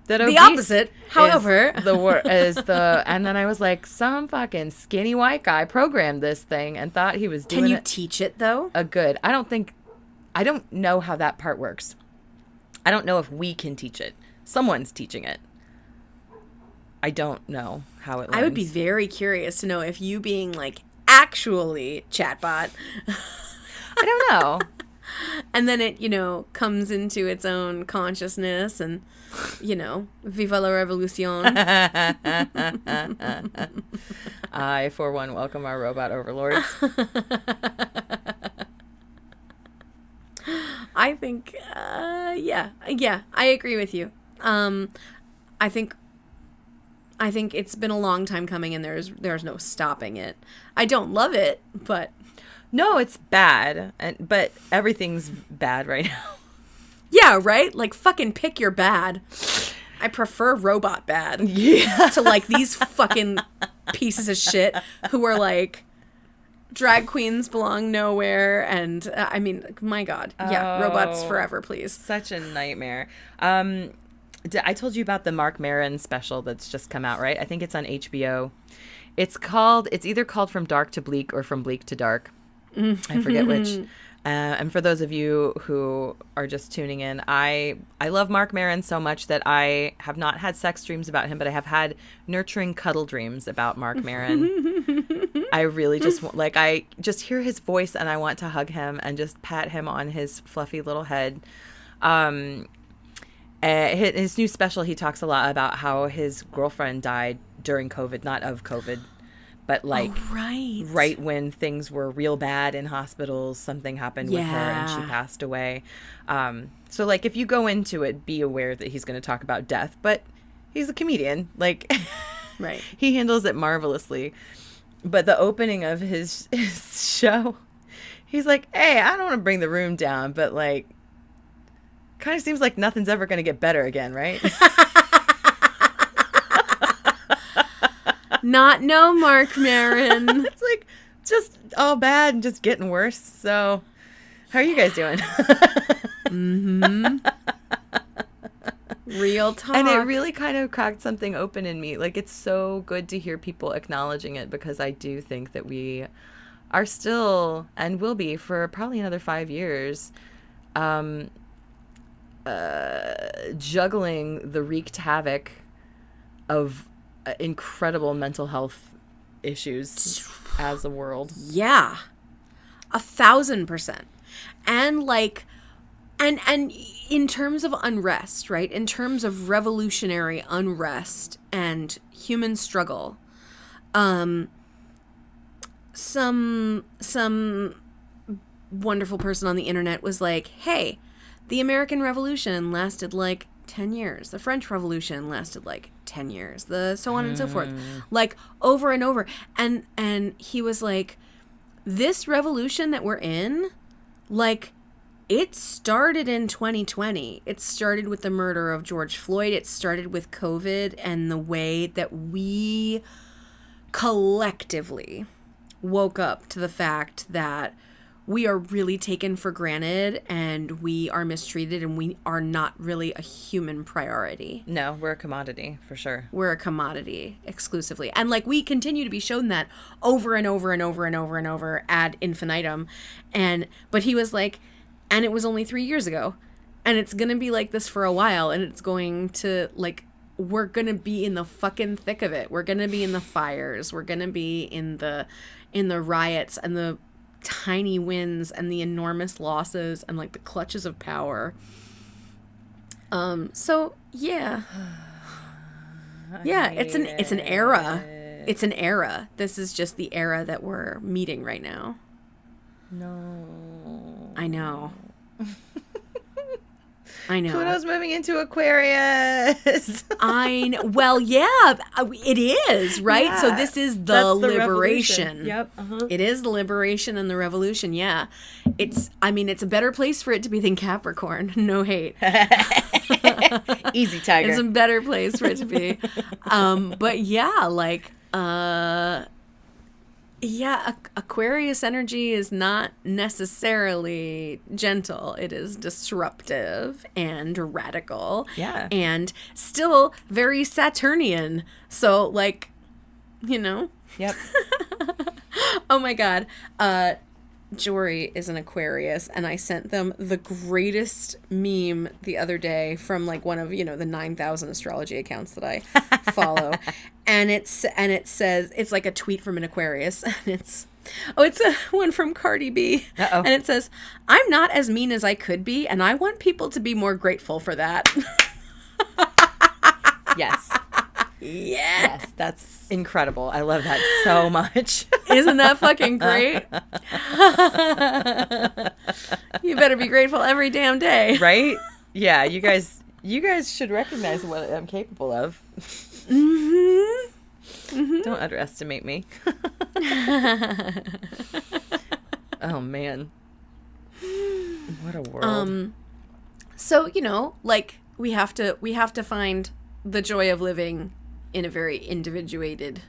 that the opposite, however, and then I was like, some fucking skinny white guy programmed this thing and thought he was doing Can you teach it, though? a good. I don't know how that part works. I don't know if we can teach it. Someone's teaching it. I don't know how it lands. I would be very curious to know if you being like actually chatbot I don't know. and then it, comes into its own consciousness and, viva la revolution. I, for one, welcome our robot overlords. I think, yeah, I agree with you. I think it's been a long time coming, and there's no stopping it. I don't love it, but No, it's bad, but everything's bad right now. yeah, right? Like, fucking pick your bad. I prefer robot bad Yeah. to like these fucking pieces of shit who are like drag queens belong nowhere, and I mean, my God, yeah, robots forever, please. Such a nightmare. I told you about the Mark Maron special that's just come out, right? I think it's on HBO. It's either called From Dark to Bleak or From Bleak to Dark. I forget which. And for those of you who are just tuning in, I love Mark Maron so much that I have not had sex dreams about him, but I have had nurturing cuddle dreams about Mark Maron. I really just I just hear his voice and I want to hug him and just pat him on his fluffy little head. His new special, he talks a lot about how his girlfriend died during COVID, not of COVID, but right when things were real bad in hospitals, something happened with her and she passed away. So like, if you go into it, be aware that he's going to talk about death, but he's a comedian. Like, Right. He handles it marvelously. But the opening of his show, he's like, hey, I don't want to bring the room down, but like, kind of seems like nothing's ever going to get better again, right? No, Mark Maron. It's like just all bad and just getting worse. So how are you guys doing? Mm-hmm. Real talk. And it really kind of cracked something open in me. Like, it's so good to hear people acknowledging it, because I do think that we are still, and will be for probably another 5 years, juggling the wreaked havoc of incredible mental health issues as a world. Yeah. 1,000%. And like, and in terms of unrest, right? In terms of revolutionary unrest and human struggle, some wonderful person on the internet was like, hey, the American Revolution lasted like 10 years. The French Revolution lasted like 10 years. The so on and so forth. Like, over and over. And he was like, this revolution that we're in, like, it started in 2020. It started with the murder of George Floyd. It started with COVID and the way that we collectively woke up to the fact that we are really taken for granted and we are mistreated and we are not really a human priority. No, we're a commodity for sure. We're a commodity exclusively. And like, we continue to be shown that over and over and over and over and over ad infinitum. But he was like, and it was only 3 years ago, and it's going to be like this for a while, and it's going to, like, we're going to be in the fucking thick of it. We're going to be in the fires. We're going to be in the riots and the tiny wins and the enormous losses and like the clutches of power. So yeah. Yeah, it's an era. It's an era. This is just the era that we're meeting right now. No. I know. I know. Pluto's moving into Aquarius. I know. Well, yeah, it is, right? Yeah, so this is that's the liberation. Yep. It is the liberation and the revolution, yeah. It's a better place for it to be than Capricorn. No hate. Easy, Tiger. It's a better place for it to be. But yeah, like, Aquarius energy is not necessarily gentle. It is disruptive and radical. Yeah. And still very Saturnian. So, like, you know. Yep. Oh my God. Jory is an Aquarius, and I sent them the greatest meme the other day from like one of, the 9,000 astrology accounts that I follow. And it says, it's like a tweet from an Aquarius, and it's a one from Cardi B. Uh-oh. And it says, "I'm not as mean as I could be, and I want people to be more grateful for that." Yes. Yes. Yes, that's incredible. I love that so much. Isn't that fucking great? You better be grateful every damn day. Right? Yeah, you guys should recognize what I'm capable of. Mm-hmm. Mm-hmm. Don't underestimate me. Oh man. What a world. So, like we have to find the joy of living in a very individuated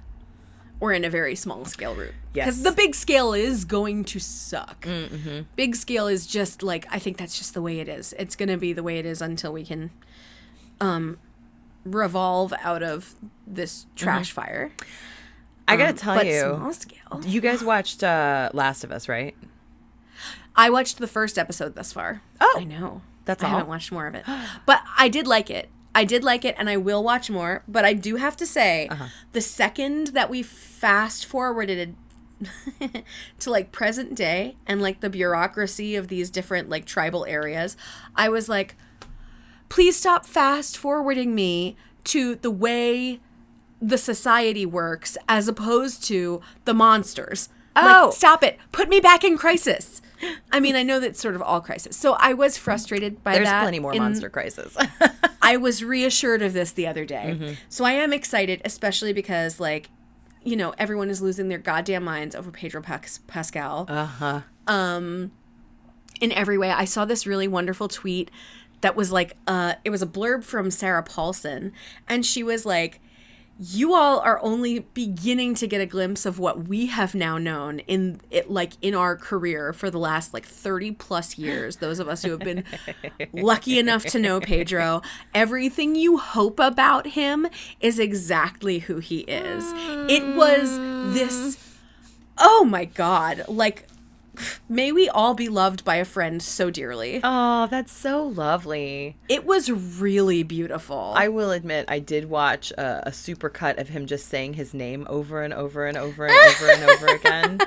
or in a very small scale route. Yes. Because the big scale is going to suck. Mm-hmm. Big scale is just like, I think that's just the way it is. It's going to be the way it is until we can revolve out of this trash fire. I gotta tell you, small scale. you guys watched Last of Us, right? I watched the first episode thus far. Oh. I know. That's I all? haven't watched more of it. But I did like it. And I will watch more. But I do have to say, the second that we fast forwarded to like present day and like the bureaucracy of these different like tribal areas, I was like, please stop fast forwarding me to the way the society works as opposed to the monsters. Oh. Like, stop it. Put me back in Crisis. I mean, I know that's sort of all Crisis. So I was frustrated by There's that. plenty more Monster Crisis. I was reassured of this the other day. Mm-hmm. So I am excited, especially because, like, everyone is losing their goddamn minds over Pedro Pascal. Uh-huh. In every way. I saw this really wonderful tweet that was like, it was a blurb from Sarah Paulson. And she was like, you all are only beginning to get a glimpse of what we have now known in our career for the last like 30 plus years. Those of us who have been lucky enough to know Pedro, everything you hope about him is exactly who he is. It was this, oh my God, like, may we all be loved by a friend so dearly. Oh, that's so lovely. It was really beautiful. I will admit, I did watch a super cut of him just saying his name over and over and over and over and over again.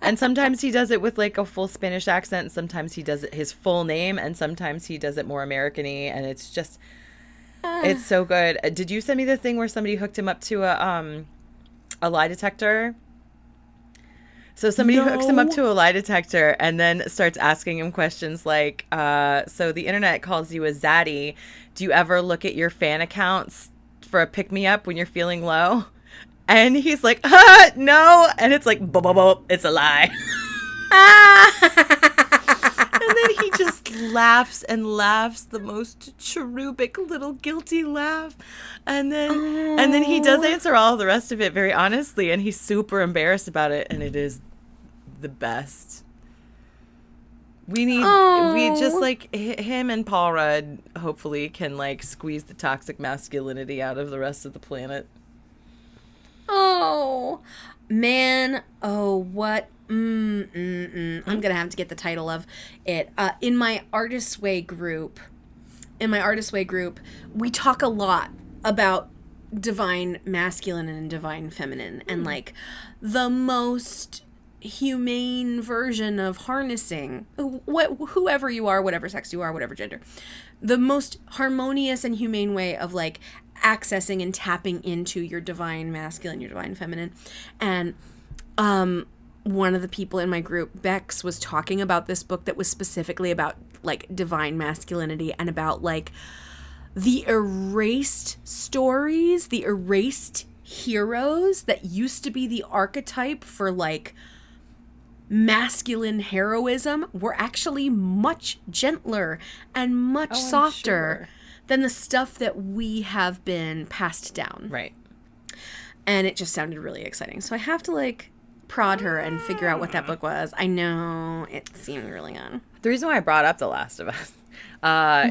And sometimes he does it with like a full Spanish accent. And sometimes he does it his full name. And sometimes he does it more American-y. And it's just, it's so good. Did you send me the thing where somebody hooked him up to a lie detector? So somebody hooks him up to a lie detector and then starts asking him questions like, so the internet calls you a zaddy. Do you ever look at your fan accounts for a pick-me-up when you're feeling low? And he's like, no. And it's like, it's a lie. And then he just laughs and laughs the most cherubic little guilty laugh. And then he does answer all the rest of it very honestly, and he's super embarrassed about it, and it is the best. We just like him and Paul Rudd hopefully can like squeeze the toxic masculinity out of the rest of the planet. Oh man, what I'm gonna have to get the title of it. In my Artist's Way group, we talk a lot about divine masculine and divine feminine, and like the most humane version of harnessing whoever you are, whatever sex you are, whatever gender, the most harmonious and humane way of like accessing and tapping into your divine masculine, your divine feminine. And one of the people in my group, Bex, was talking about this book that was specifically about like divine masculinity and about like the erased stories, the erased heroes that used to be the archetype for like masculine heroism were actually much gentler and much softer than the stuff that we have been passed down. Right. And it just sounded really exciting. So I have to like prod her and figure out what that book was. I know it seemed really good. The reason why I brought up The Last of Us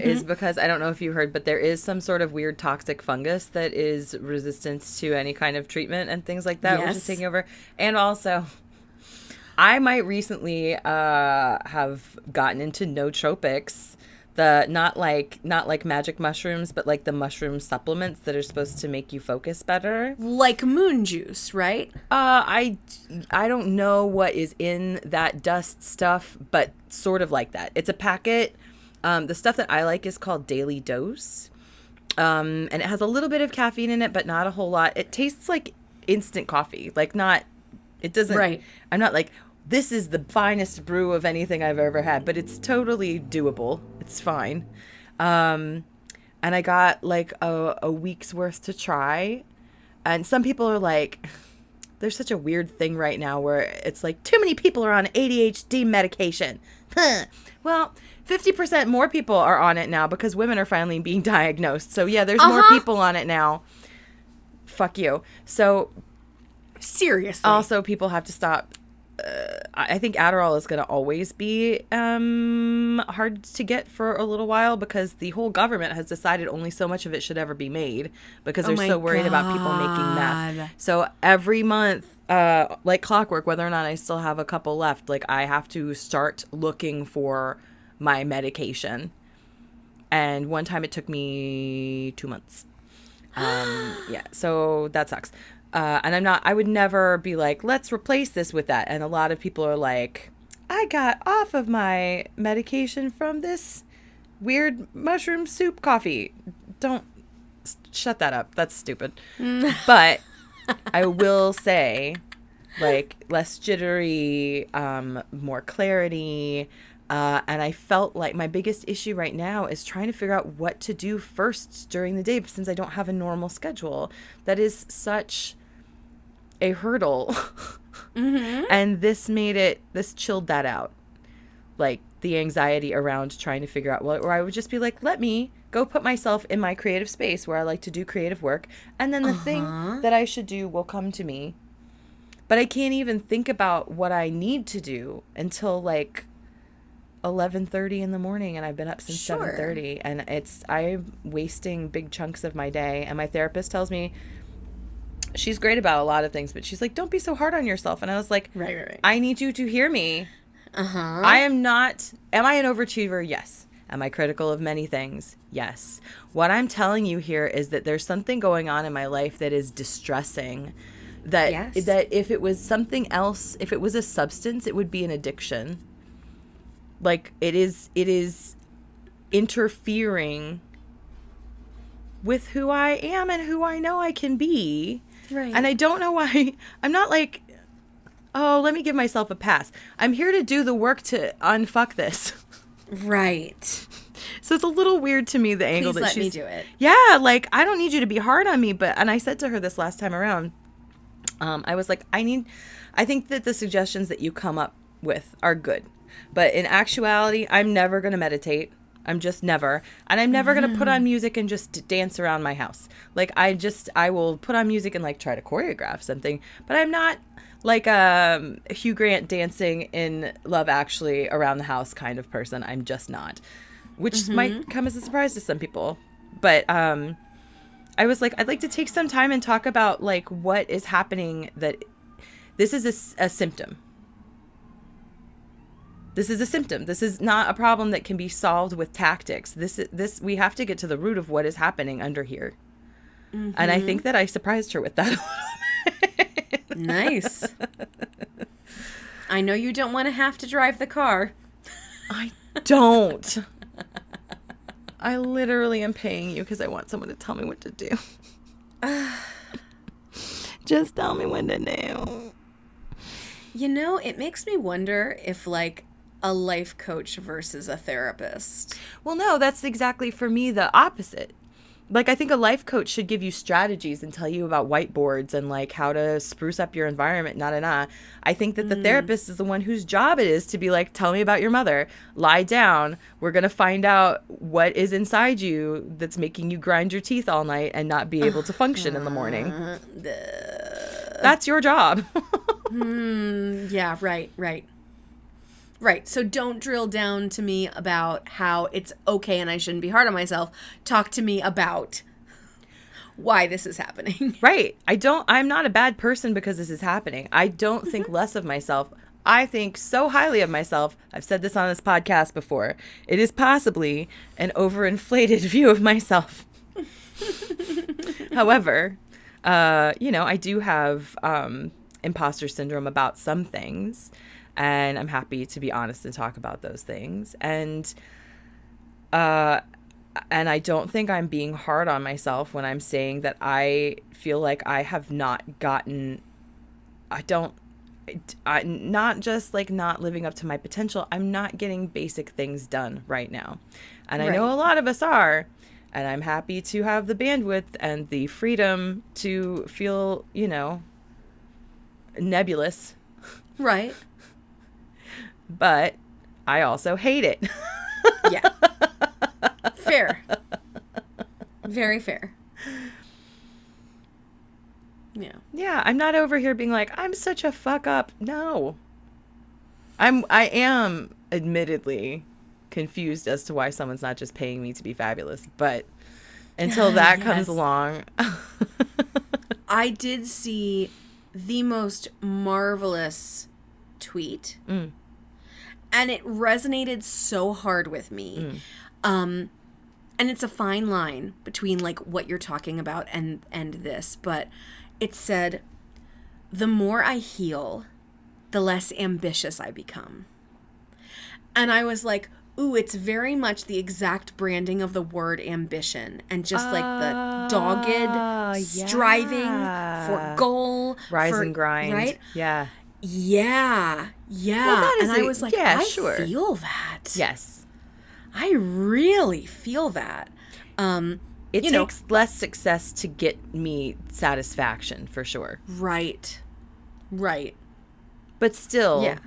is because I don't know if you heard, but there is some sort of weird toxic fungus that is resistant to any kind of treatment and things like that, which is taking over. And also, I might recently have gotten into nootropics. The not like magic mushrooms, but like the mushroom supplements that are supposed to make you focus better. Like moon juice, right? I don't know what is in that dust stuff, but sort of like that. It's a packet. The stuff that I like is called Daily Dose. And it has a little bit of caffeine in it, but not a whole lot. It tastes like instant coffee. Like it doesn't, Right. I'm not like, this is the finest brew of anything I've ever had, but it's totally doable. It's fine. And I got like a week's worth to try. And some people are like, there's such a weird thing right now where it's like too many people are on ADHD medication. Well, 50% more people are on it now because women are finally being diagnosed. So yeah, there's more people on it now. Fuck you. So Seriously. also people have to stop. I think Adderall is going to always be hard to get for a little while because the whole government has decided only so much of it should ever be made because they're so worried about people making meth. So every month, like clockwork, whether or not I still have a couple left, like I have to start looking for my medication. And one time it took me 2 months. Yeah, so that sucks. And I would never be like, let's replace this with that. And a lot of people are like, I got off of my medication from this weird mushroom soup coffee. Don't shut that up. That's stupid. But I will say, like, less jittery, more clarity. And I felt like my biggest issue right now is trying to figure out what to do first during the day since I don't have a normal schedule. That is such a hurdle. And this chilled that out. Like the anxiety around trying to figure out where I would just be like, let me go put myself in my creative space where I like to do creative work. And then the thing that I should do will come to me. But I can't even think about what I need to do until like 11:30 in the morning, and I've been up since 7:30, and I'm wasting big chunks of my day. And my therapist tells me she's great about a lot of things, but she's like, don't be so hard on yourself. And I was like, right. I need you to hear me. I am not. Am I an overachiever? Yes. Am I critical of many things? Yes. What I'm telling you here is that there's something going on in my life that is distressing. That if it was something else, if it was a substance, it would be an addiction. Like it is interfering with who I am and who I know I can be. Right. And I don't know why. I'm not like, oh, let me give myself a pass. I'm here to do the work to unfuck this. Right. So it's a little weird to me, the angle that let me do it. Yeah, like I don't need you to be hard on me, and I said to her this last time around, I was like, I think that the suggestions that you come up with are good. But in actuality, I'm never going to meditate. I'm just never. And I'm never going to put on music and just dance around my house. Like I will put on music and like try to choreograph something. But I'm not like a Hugh Grant dancing in Love Actually around the house kind of person. I'm just not. Which might come as a surprise to some people. But I was like, I'd like to take some time and talk about like what is happening, that this is a symptom. This is a symptom. This is not a problem that can be solved with tactics. This we have to get to the root of what is happening under here. And I think that I surprised her with that a little bit. Nice. I know you don't want to have to drive the car. I don't. I literally am paying you because I want someone to tell me what to do. Just tell me what to do. You know, it makes me wonder if like a life coach versus a therapist. Well, no, that's exactly for me the opposite. Like, I think a life coach should give you strategies and tell you about whiteboards and like how to spruce up your environment. I think that the therapist is the one whose job it is to be like, tell me about your mother. Lie down. We're going to find out what is inside you that's making you grind your teeth all night and not be able to function in the morning. That's your job. Yeah, right. So don't drill down to me about how it's okay and I shouldn't be hard on myself. Talk to me about why this is happening. Right. I'm not a bad person because this is happening. I don't think less of myself. I think so highly of myself. I've said this on this podcast before. It is possibly an overinflated view of myself. However, I do have imposter syndrome about some things, and I'm happy to be honest and talk about those things. And I don't think I'm being hard on myself when I'm saying that I feel like I have not gotten, not just like not living up to my potential. I'm not getting basic things done right now. And I know a lot of us are. And I'm happy to have the bandwidth and the freedom to feel, nebulous. Right. But I also hate it. Yeah. Fair. Very fair. Yeah. Yeah, I'm not over here being like, I'm such a fuck up. No. I am admittedly confused as to why someone's not just paying me to be fabulous, but until that comes along. I did see the most marvelous tweet, and it resonated so hard with me. And it's a fine line between like what you're talking about and this, but it said, "The more I heal, the less ambitious I become." And I was like, ooh, it's very much the exact branding of the word ambition, and just like the dogged striving for goal. Rise and grind. Right? Yeah. Yeah. Yeah. Well, that is and I was like, yeah, I sure. feel that. Yes. I really feel that. It takes less success to get me satisfaction, for sure. Right. Right. But still, yeah.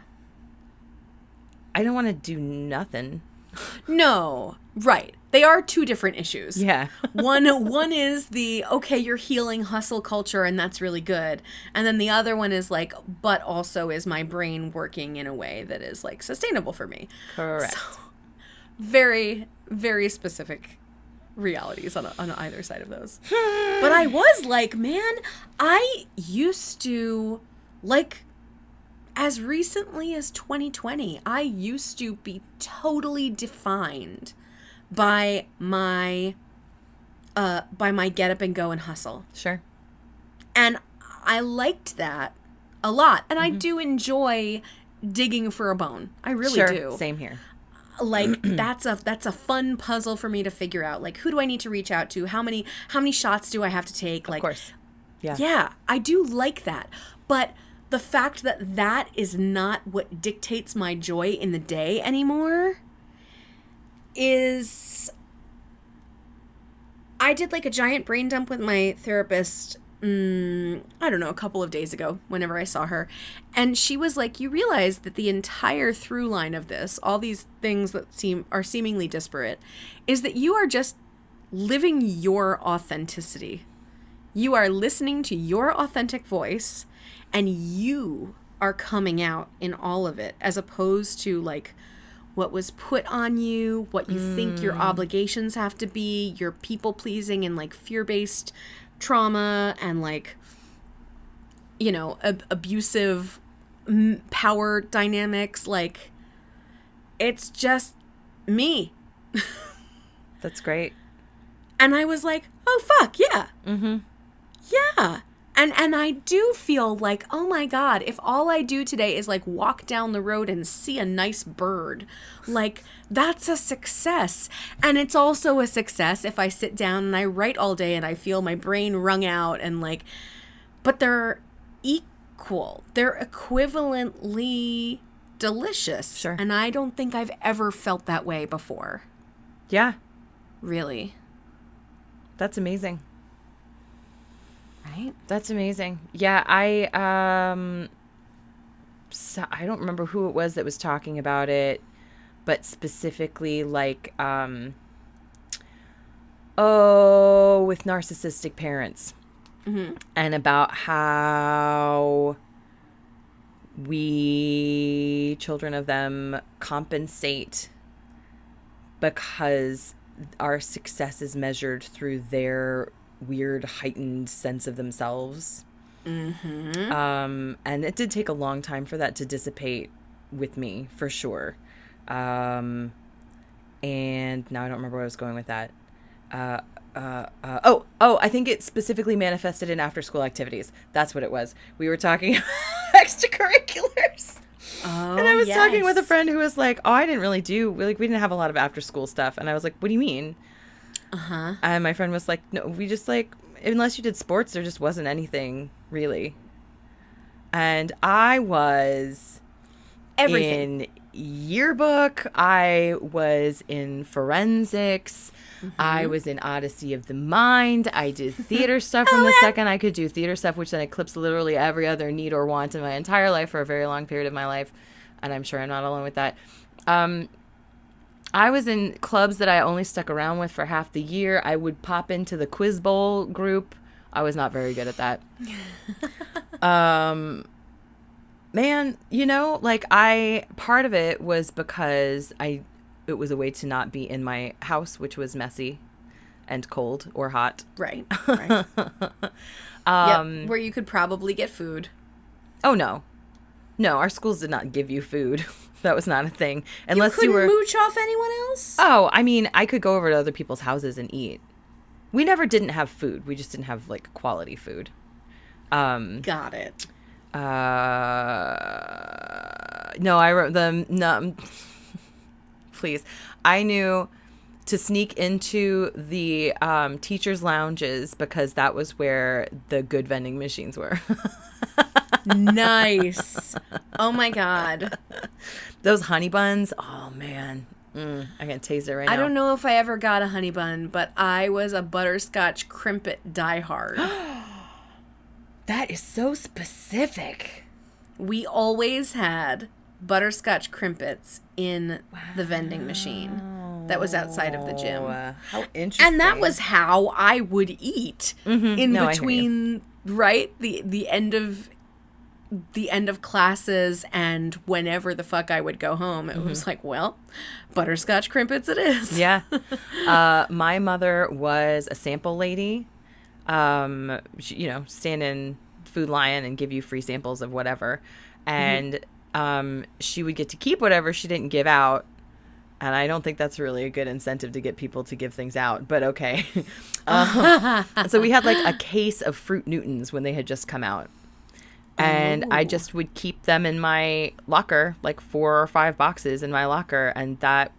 I don't want to do nothing. No, right. They are two different issues. Yeah. One is the, okay, you're healing hustle culture and that's really good. And then the other one is like, but also is my brain working in a way that is like sustainable for me. Correct. So, very, very specific realities on either side of those. But I was like, man, I used to, like, as recently as 2020, I used to be totally defined by my get up and go and hustle. Sure. And I liked that a lot. And I do enjoy digging for a bone. I really do. Same here. Like that's a fun puzzle for me to figure out. Like, who do I need to reach out to? How many shots do I have to take? Like, of course. Yeah. Yeah, I do like that. But the fact that that is not what dictates my joy in the day anymore is... I did like a giant brain dump with my therapist, I don't know, a couple of days ago, whenever I saw her. And she was like, you realize that the entire through line of this, all these things that are seemingly disparate, is that you are just living your authenticity. You are listening to your authentic voice, and you are coming out in all of it, as opposed to like what was put on you, what you think your obligations have to be, your people pleasing and like fear-based trauma and like, you know, abusive power dynamics. Like, it's just me. That's great. And I was like, oh, fuck, yeah. Mm-hmm. Yeah. And I do feel like, oh my God, if all I do today is like walk down the road and see a nice bird, like that's a success. And it's also a success if I sit down and I write all day and I feel my brain wrung out and like, but they're equal. They're equivalently delicious. Sure. And I don't think I've ever felt that way before. Yeah. Really. That's amazing. Right? That's amazing. Yeah, I don't remember who it was that was talking about it, but specifically like with narcissistic parents. Mm-hmm. And about how we, children of them, compensate because our success is measured through their weird heightened sense of themselves. And it did take a long time for that to dissipate with me, for sure. And now I don't remember where I was going with that. I think it specifically manifested in after-school activities. That's what it was. We were talking extracurriculars. Oh, And I was talking with a friend who was like, oh, I didn't really do, we didn't have a lot of after-school stuff. And I was like, what do you mean? Uh-huh. And my friend was like, no, we just like, unless you did sports, there just wasn't anything really. And I was Everything. in yearbook. I was in forensics. I was in Odyssey of the Mind. I did theater stuff from the second I could do theater stuff, which then eclipsed literally every other need or want in my entire life for a very long period of my life. And I'm sure I'm not alone with that. I was in clubs that I only stuck around with for half the year. I would pop into the Quiz Bowl group. I was not very good at that. Man, you know, like part of it was because it was a way to not be in my house, which was messy and cold or hot. Right. Yep, where you could probably get food. Oh, no. No, our schools did not give you food. That was not a thing. Unless you were mooch off anyone else? Oh, I mean, I could go over to other people's houses and eat. We never didn't have food. We just didn't have, like, quality food. Got it. No, please. I knew to sneak into the teachers' lounges because that was where the good vending machines were. Nice. Oh my God. Those honey buns. Oh man. I can taste it right now. I don't know if I ever got a honey bun, but I was a butterscotch crimpet diehard. That is so specific. We always had butterscotch crimpets in the vending machine that was outside of the gym. How interesting. And that was how I would eat in No, between, right? The end of classes and whenever the fuck I would go home. It was like, well, butterscotch crimpets it is. Yeah. My mother was a sample lady. She, stand in Food Lion and give you free samples of whatever. And she would get to keep whatever she didn't give out. And I don't think that's really a good incentive to get people to give things out, but okay. So we had like a case of Fruit Newtons when they had just come out. And I just would keep them in my locker, like 4 or 5 boxes in my locker. And that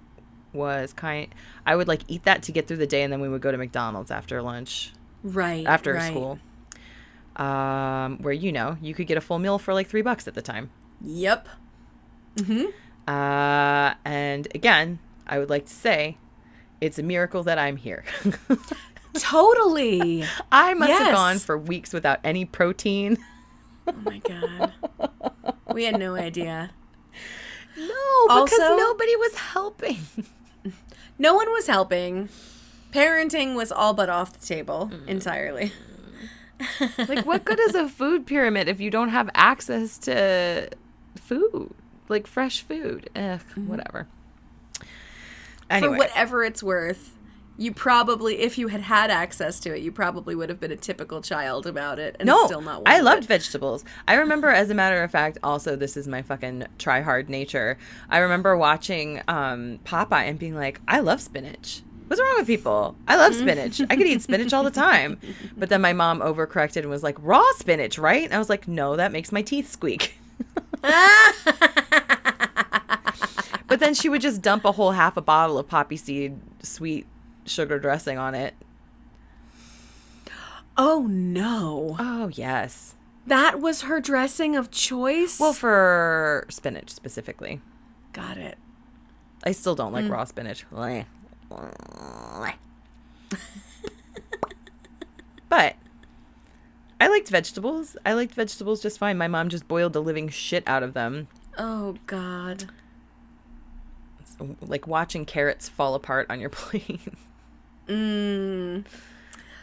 was I would like eat that to get through the day. And then we would go to McDonald's after lunch. Right. After school. Where, you could get a full meal for like $3 at the time. Yep. And again, I would like to say it's a miracle that I'm here. Totally. I must have gone for weeks without any protein. Oh my God. We had no idea. No, because nobody was helping. No one was helping. Parenting was all but off the table entirely. Like, what good is a food pyramid if you don't have access to food? Like fresh food. Whatever. Anyway. For whatever it's worth, you probably, if you had access to it, you probably would have been a typical child about it and still not I loved vegetables. I remember, as a matter of fact, also, this is my fucking try-hard nature. I remember watching Popeye and being like, I love spinach. What's wrong with people? I love spinach. I could eat spinach all the time. But then my mom overcorrected and was like, raw spinach, right? And I was like, no, that makes my teeth squeak. But then she would just dump a whole half a bottle of poppy seed sweet sugar dressing on it. Oh, no. Oh, yes. That was her dressing of choice? Well, for spinach specifically. Got it. I still don't like raw spinach. But I liked vegetables. I liked vegetables just fine. My mom just boiled the living shit out of them. Oh, God. It's like watching carrots fall apart on your plate. My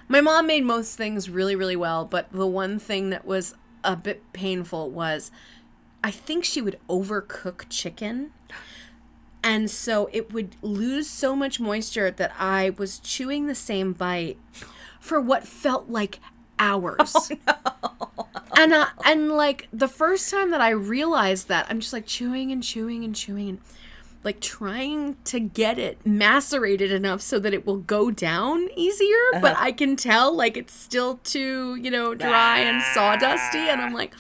mom made most things really, really well, but the one thing that was a bit painful was I think she would overcook chicken. And so it would lose so much moisture that I was chewing the same bite for what felt like hours. And like the first time that I realized that, I'm just like chewing and chewing and chewing and like trying to get it macerated enough so that it will go down easier, but I can tell like it's still too, you know, dry and sawdusty, and I'm like,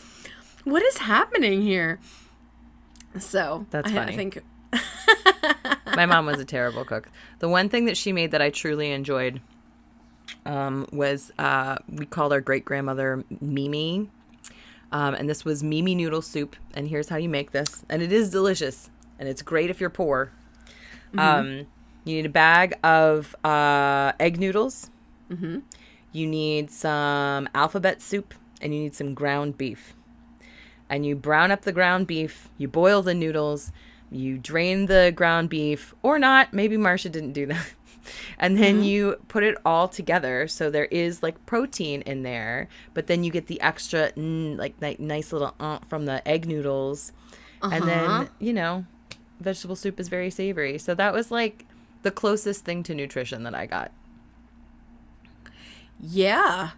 what is happening here? So That's funny. I think My mom was a terrible cook. The one thing that she made that I truly enjoyed was we called our great grandmother Mimi, and this was Mimi noodle soup. And here's how you make this, and it is delicious. And it's great if you're poor. You need a bag of egg noodles. You need some alphabet soup. And you need some ground beef. And you brown up the ground beef. You boil the noodles. You drain the ground beef. Or not. Maybe Marcia didn't do that. And then you put it all together. So there is like protein in there. But then you get the extra like nice little from the egg noodles. And then, you know, vegetable soup is very savory. So that was like the closest thing to nutrition that I got. Yeah.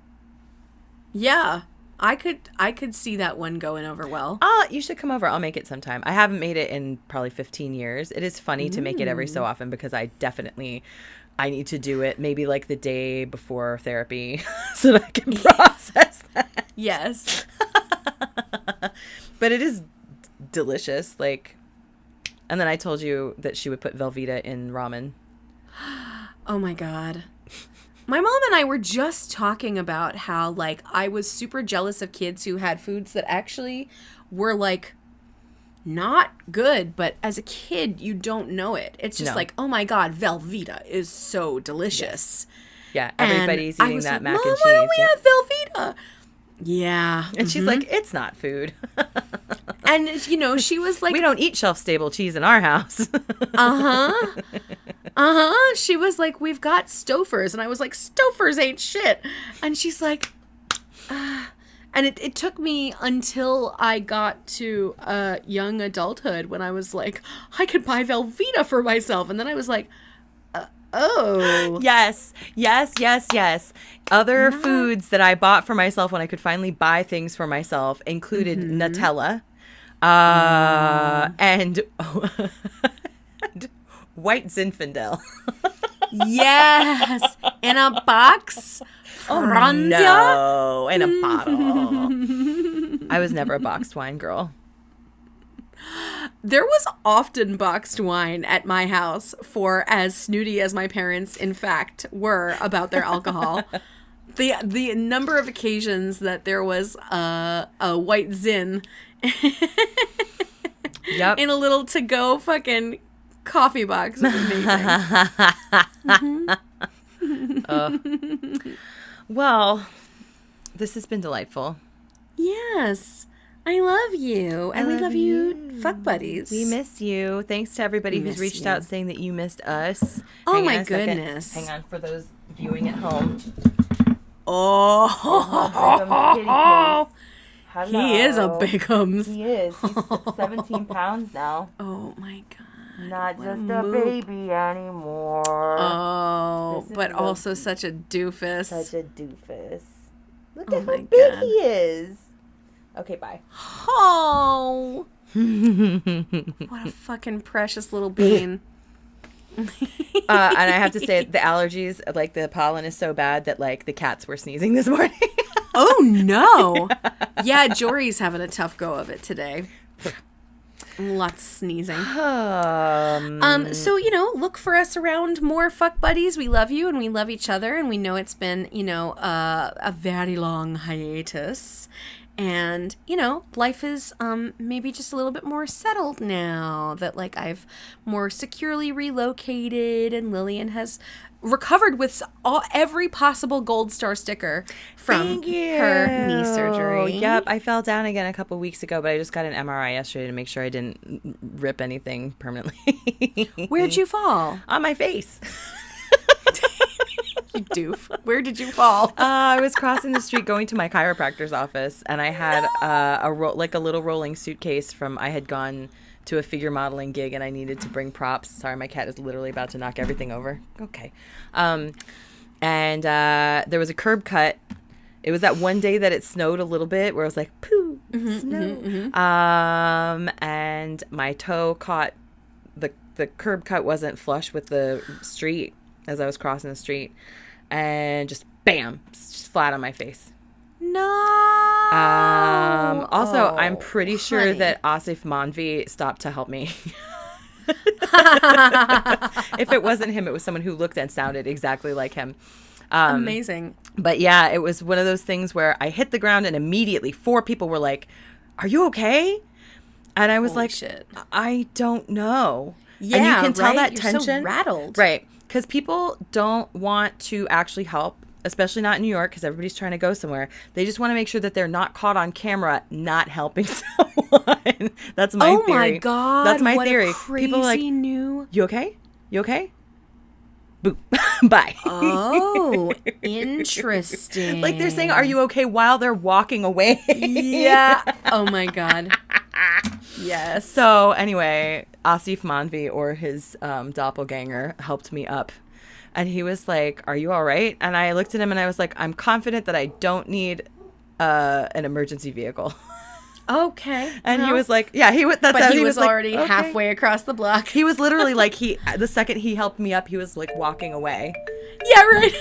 I could see that one going over well. You should come over. I'll make it sometime. I haven't made it in probably 15 years. It is funny to make it every so often because I need to do it maybe like the day before therapy so that I can process that. Yes. But it is delicious. Like, and then I told you that she would put Velveeta in ramen. Oh my God. My mom and I were just talking about how, like, I was super jealous of kids who had foods that actually were, like, not good, but as a kid, you don't know it. It's just like, oh my God, Velveeta is so delicious. Yes. Yeah, everybody's eating that mac and cheese. Why don't we have Velveeta? Yeah. And she's like, it's not food. And, you know, she was like... We don't eat shelf-stable cheese in our house. She was like, we've got Stouffer's. And I was like, Stouffer's ain't shit. And she's like... And it took me until I got to young adulthood when I was like, I could buy Velveeta for myself. And then I was like... Oh. Yes. Other foods that I bought for myself when I could finally buy things for myself included Nutella and white Zinfandel. Yes. In a box. Franzia? No, in a bottle. I was never a boxed wine girl. There was often boxed wine at my house, for as snooty as my parents, in fact, were about their alcohol. The number of occasions that there was a white Zin in a little to-go fucking coffee box was amazing. Well, this has been delightful. Yes. I love you. And we love you, fuck buddies. We miss you. Thanks to everybody who's reached out saying that you missed us. Oh my goodness. Hang on for those viewing at home. He is a bigums. He is. He's 17 pounds now. Oh my God. Not just a baby anymore. Oh, but also such a doofus. Such a doofus. Look at how big he is. Okay, bye. Oh. What a fucking precious little bean. And I have to say, the allergies, like the pollen is so bad that like the cats were sneezing this morning. Oh, no. Yeah, Jory's having a tough go of it today. Lots of sneezing. So, you know, look for us around more fuck buddies. We love you and we love each other. And we know it's been, you know, a very long hiatus. And, you know, life is maybe just a little bit more settled now that, like, I've more securely relocated and Lillian has recovered with every possible gold star sticker from her knee surgery. Yep, I fell down again a couple weeks ago, but I just got an MRI yesterday to make sure I didn't rip anything permanently. Where'd you fall? On my face. You doof. Where did you fall? I was crossing the street going to my chiropractor's office, and I had a little rolling suitcase I had gone to a figure modeling gig, and I needed to bring props. Sorry, my cat is literally about to knock everything over. Okay. And there was a curb cut It was that one day that it snowed a little bit where I was like, poo, snow. And my toe caught the curb cut wasn't flush with the street as I was crossing the street, and just bam, just flat on my face. No. Also, I'm pretty sure that Asif Manvi stopped to help me. If it wasn't him, it was someone who looked and sounded exactly like him. Amazing. But yeah, it was one of those things where I hit the ground and immediately 4 people were like, "Are you okay?" And I was Holy like, shit. "I don't know." Yeah, and you can tell right? that You're tension. so rattled. Right. Because people don't want to actually help, especially not in New York, because everybody's trying to go somewhere. They just want to make sure that they're not caught on camera not helping someone. That's my theory. Oh my God. That's my what theory. A crazy People are like, new... "You okay? You okay?" Boop. Bye. Oh, interesting. Like they're saying, "Are you okay?" while they're walking away. Yeah. Oh my God. Yes. So anyway, Asif Manvi, or his doppelganger, helped me up. And he was like, "Are you all right?" And I looked at him and I was like, "I'm confident that I don't need an emergency vehicle." Okay. And he was like, "Yeah, he was." That's But how he was like, already "Okay." halfway across the block. He was literally like, the second he helped me up, he was like walking away. Yeah, right.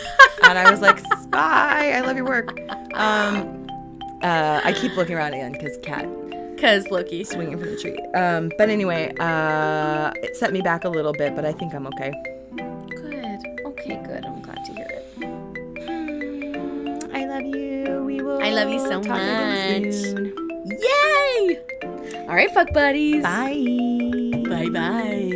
And I was like, "Bye, I love your work." I keep looking around again because cat Because Loki. swinging from the tree. But anyway, it set me back a little bit, but I think I'm okay. Good. Okay, good. I'm glad to hear it. I love you. We will. I love you so talk again much. soon. Yay! All right, fuck buddies. Bye. Bye-bye.